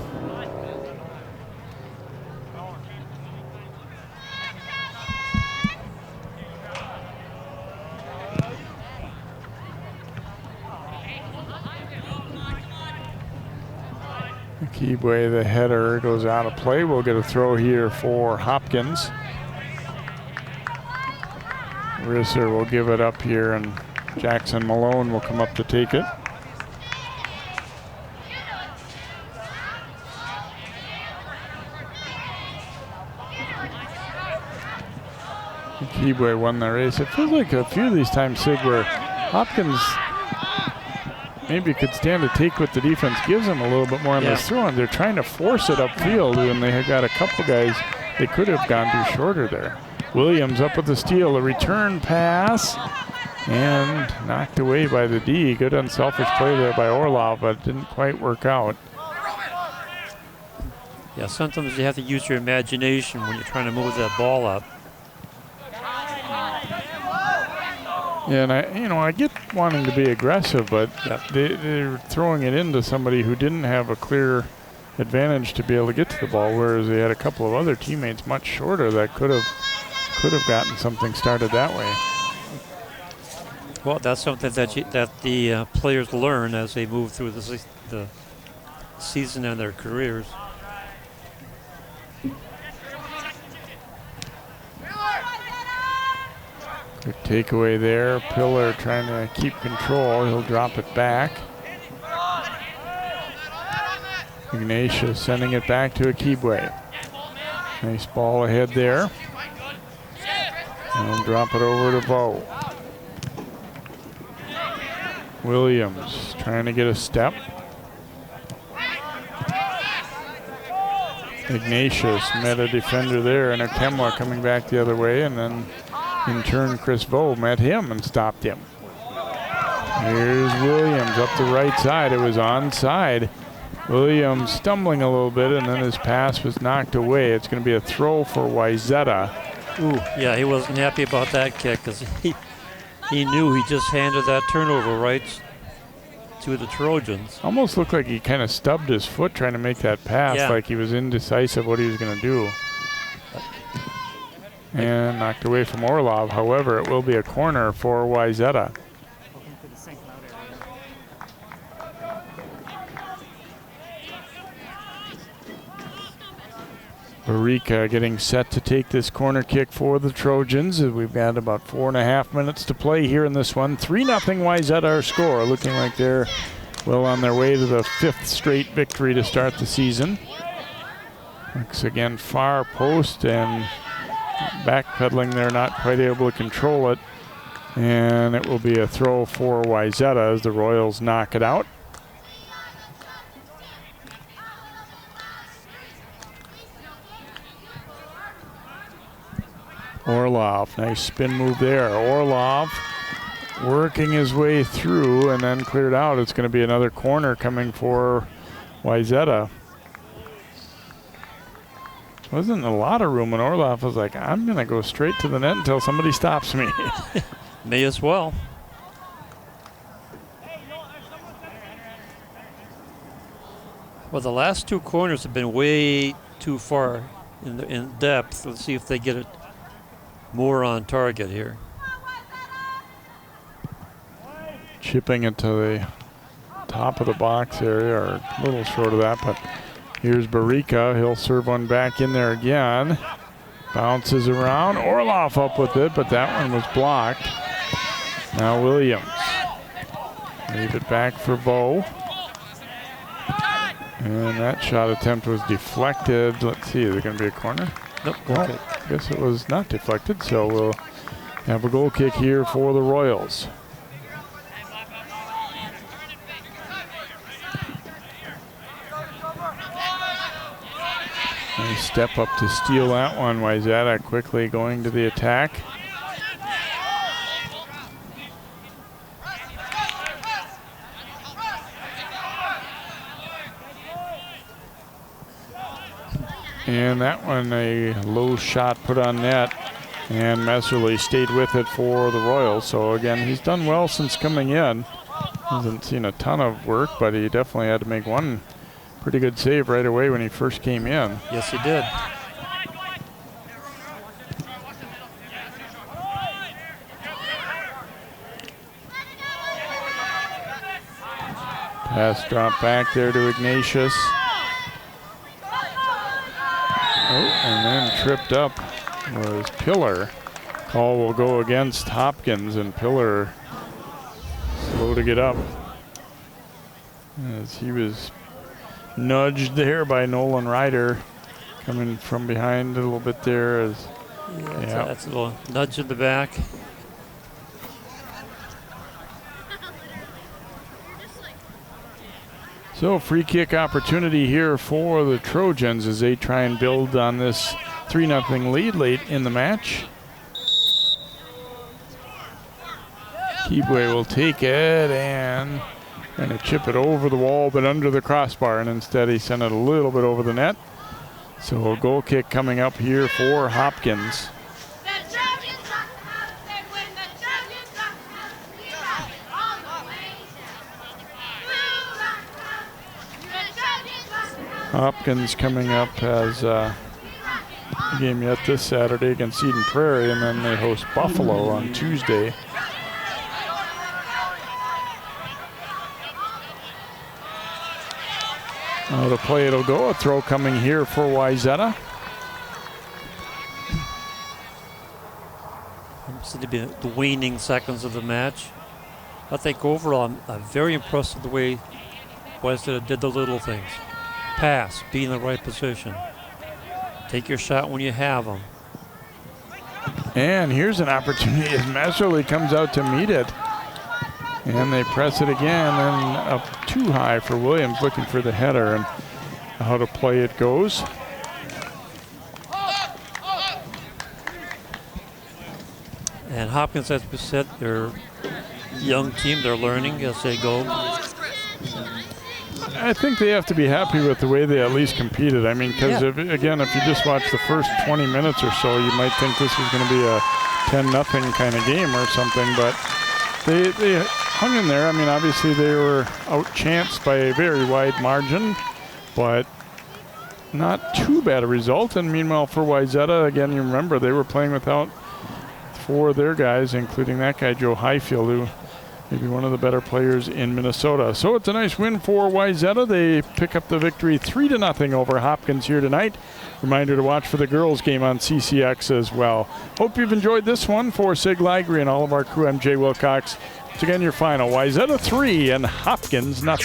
Kibwe, the header, goes out of play. We'll get a throw here for Hopkins. Risser will give it up here, and Jackson Malone will come up to take it. Kibwe won the race. It feels like a few of these times, Sig, where Hopkins maybe could stand to take what the defense gives him a little bit more on this throw, and they're trying to force it upfield, and they have got a couple guys they could have gone too shorter there. Williams up with the steal, a return pass, and knocked away by the D. Good unselfish play there by Orlov, but it didn't quite work out. Yeah, sometimes you have to use your imagination when you're trying to move that ball up. Yeah, and I get wanting to be aggressive, but they're throwing it into somebody who didn't have a clear advantage to be able to get to the ball, whereas they had a couple of other teammates much shorter that could have gotten something started that way. Well, that's something that the players learn as they move through the season and their careers. Good takeaway there. Pillar trying to keep control. He'll drop it back. Ignatius sending it back to Akibwe. Nice ball ahead there. And he'll drop it over to Bo. Williams trying to get a step. Ignatius met a defender there, and Akemwa coming back the other way, and then in turn Chris Vo met him and stopped him. Here's Williams up the right side. It was onside. Williams stumbling a little bit, and then his pass was knocked away. It's going to be a throw for Wayzata. Ooh, yeah, he wasn't happy about that kick because he knew he just handed that turnover right to the Trojans. Almost looked like he kind of stubbed his foot trying to make that pass, like he was indecisive what he was going to do. And knocked away from Orlov. However, it will be a corner for Wayzata. Barika getting set to take this corner kick for the Trojans. We've got about 4.5 minutes to play here in this one. 3-0 Wayzata our score. Looking like they're well on their way to the 5th straight victory to start the season. Looks again far post and backpedaling there, not quite able to control it. And it will be a throw for Wayzata as the Royals knock it out. Orlov, nice spin move there. Orlov working his way through and then cleared out. It's going to be another corner coming for Wayzata. Wasn't a lot of room, and Orlov was like, I'm going to go straight to the net until somebody stops me. May as well. Well, the last two corners have been way too far in depth. Let's see if they get it more on target here. Chipping it to the top of the box area, or a little short of that, but here's Barika. He'll serve one back in there again. Bounces around. Orlov up with it, but that one was blocked. Now Williams. Leave it back for Bo. And that shot attempt was deflected. Let's see, is it going to be a corner? Nope. Well, Okay. I guess it was not deflected, so we'll have a goal kick here for the Royals. Nice step up to steal that one. Wayzata quickly going to the attack. And that one, a low shot put on net, and Messerly stayed with it for the Royals. So again, he's done well since coming in. Hasn't seen a ton of work, but he definitely had to make one pretty good save right away when he first came in. Yes, he did. Pass drop back there to Ignatius. Oh, and then tripped up was Pillar. Call will go against Hopkins, and Pillar slow to get up as he was nudged there by Nolan Ryder, coming from behind a little bit there. As That's a little nudge in the back. So free kick opportunity here for the Trojans as they try and build on this 3-0 lead late in the match. Keebway will take it and going to chip it over the wall but under the crossbar, and instead he sent it a little bit over the net. So a goal kick coming up here for Hopkins. Hopkins coming up as a game yet this Saturday against Eden Prairie, and then they host Buffalo on Tuesday. Now to play it'll go. A throw coming here for Wayzata. Seems to be the waning seconds of the match. I think overall I'm very impressed with the way Wayzata did the little things. Pass, be in the right position. Take your shot when you have them. And here's an opportunity as Messerly comes out to meet it. And they press it again, and up too high for Williams, looking for the header, and how to play it goes. And Hopkins, as we said, they're a young team. They're learning as they go. I think they have to be happy with the way they at least competed. I mean, because again, if you just watch the first 20 minutes or so, you might think this was going to be a 10-0 kind of game or something, but they hung in there. I mean, obviously they were outchanced by a very wide margin, but not too bad a result. And meanwhile for Wayzata, again, you remember they were playing without 4 of their guys, including that guy, Joe Highfield, who maybe one of the better players in Minnesota. So it's a nice win for Wayzata. They pick up the victory 3-0 over Hopkins here tonight. Reminder to watch for the girls game on CCX as well. Hope you've enjoyed this one. For Sig Ligry and all of our crew, I'm Jay Wilcox. Once again, your final, Wayzata 3 and Hopkins 0.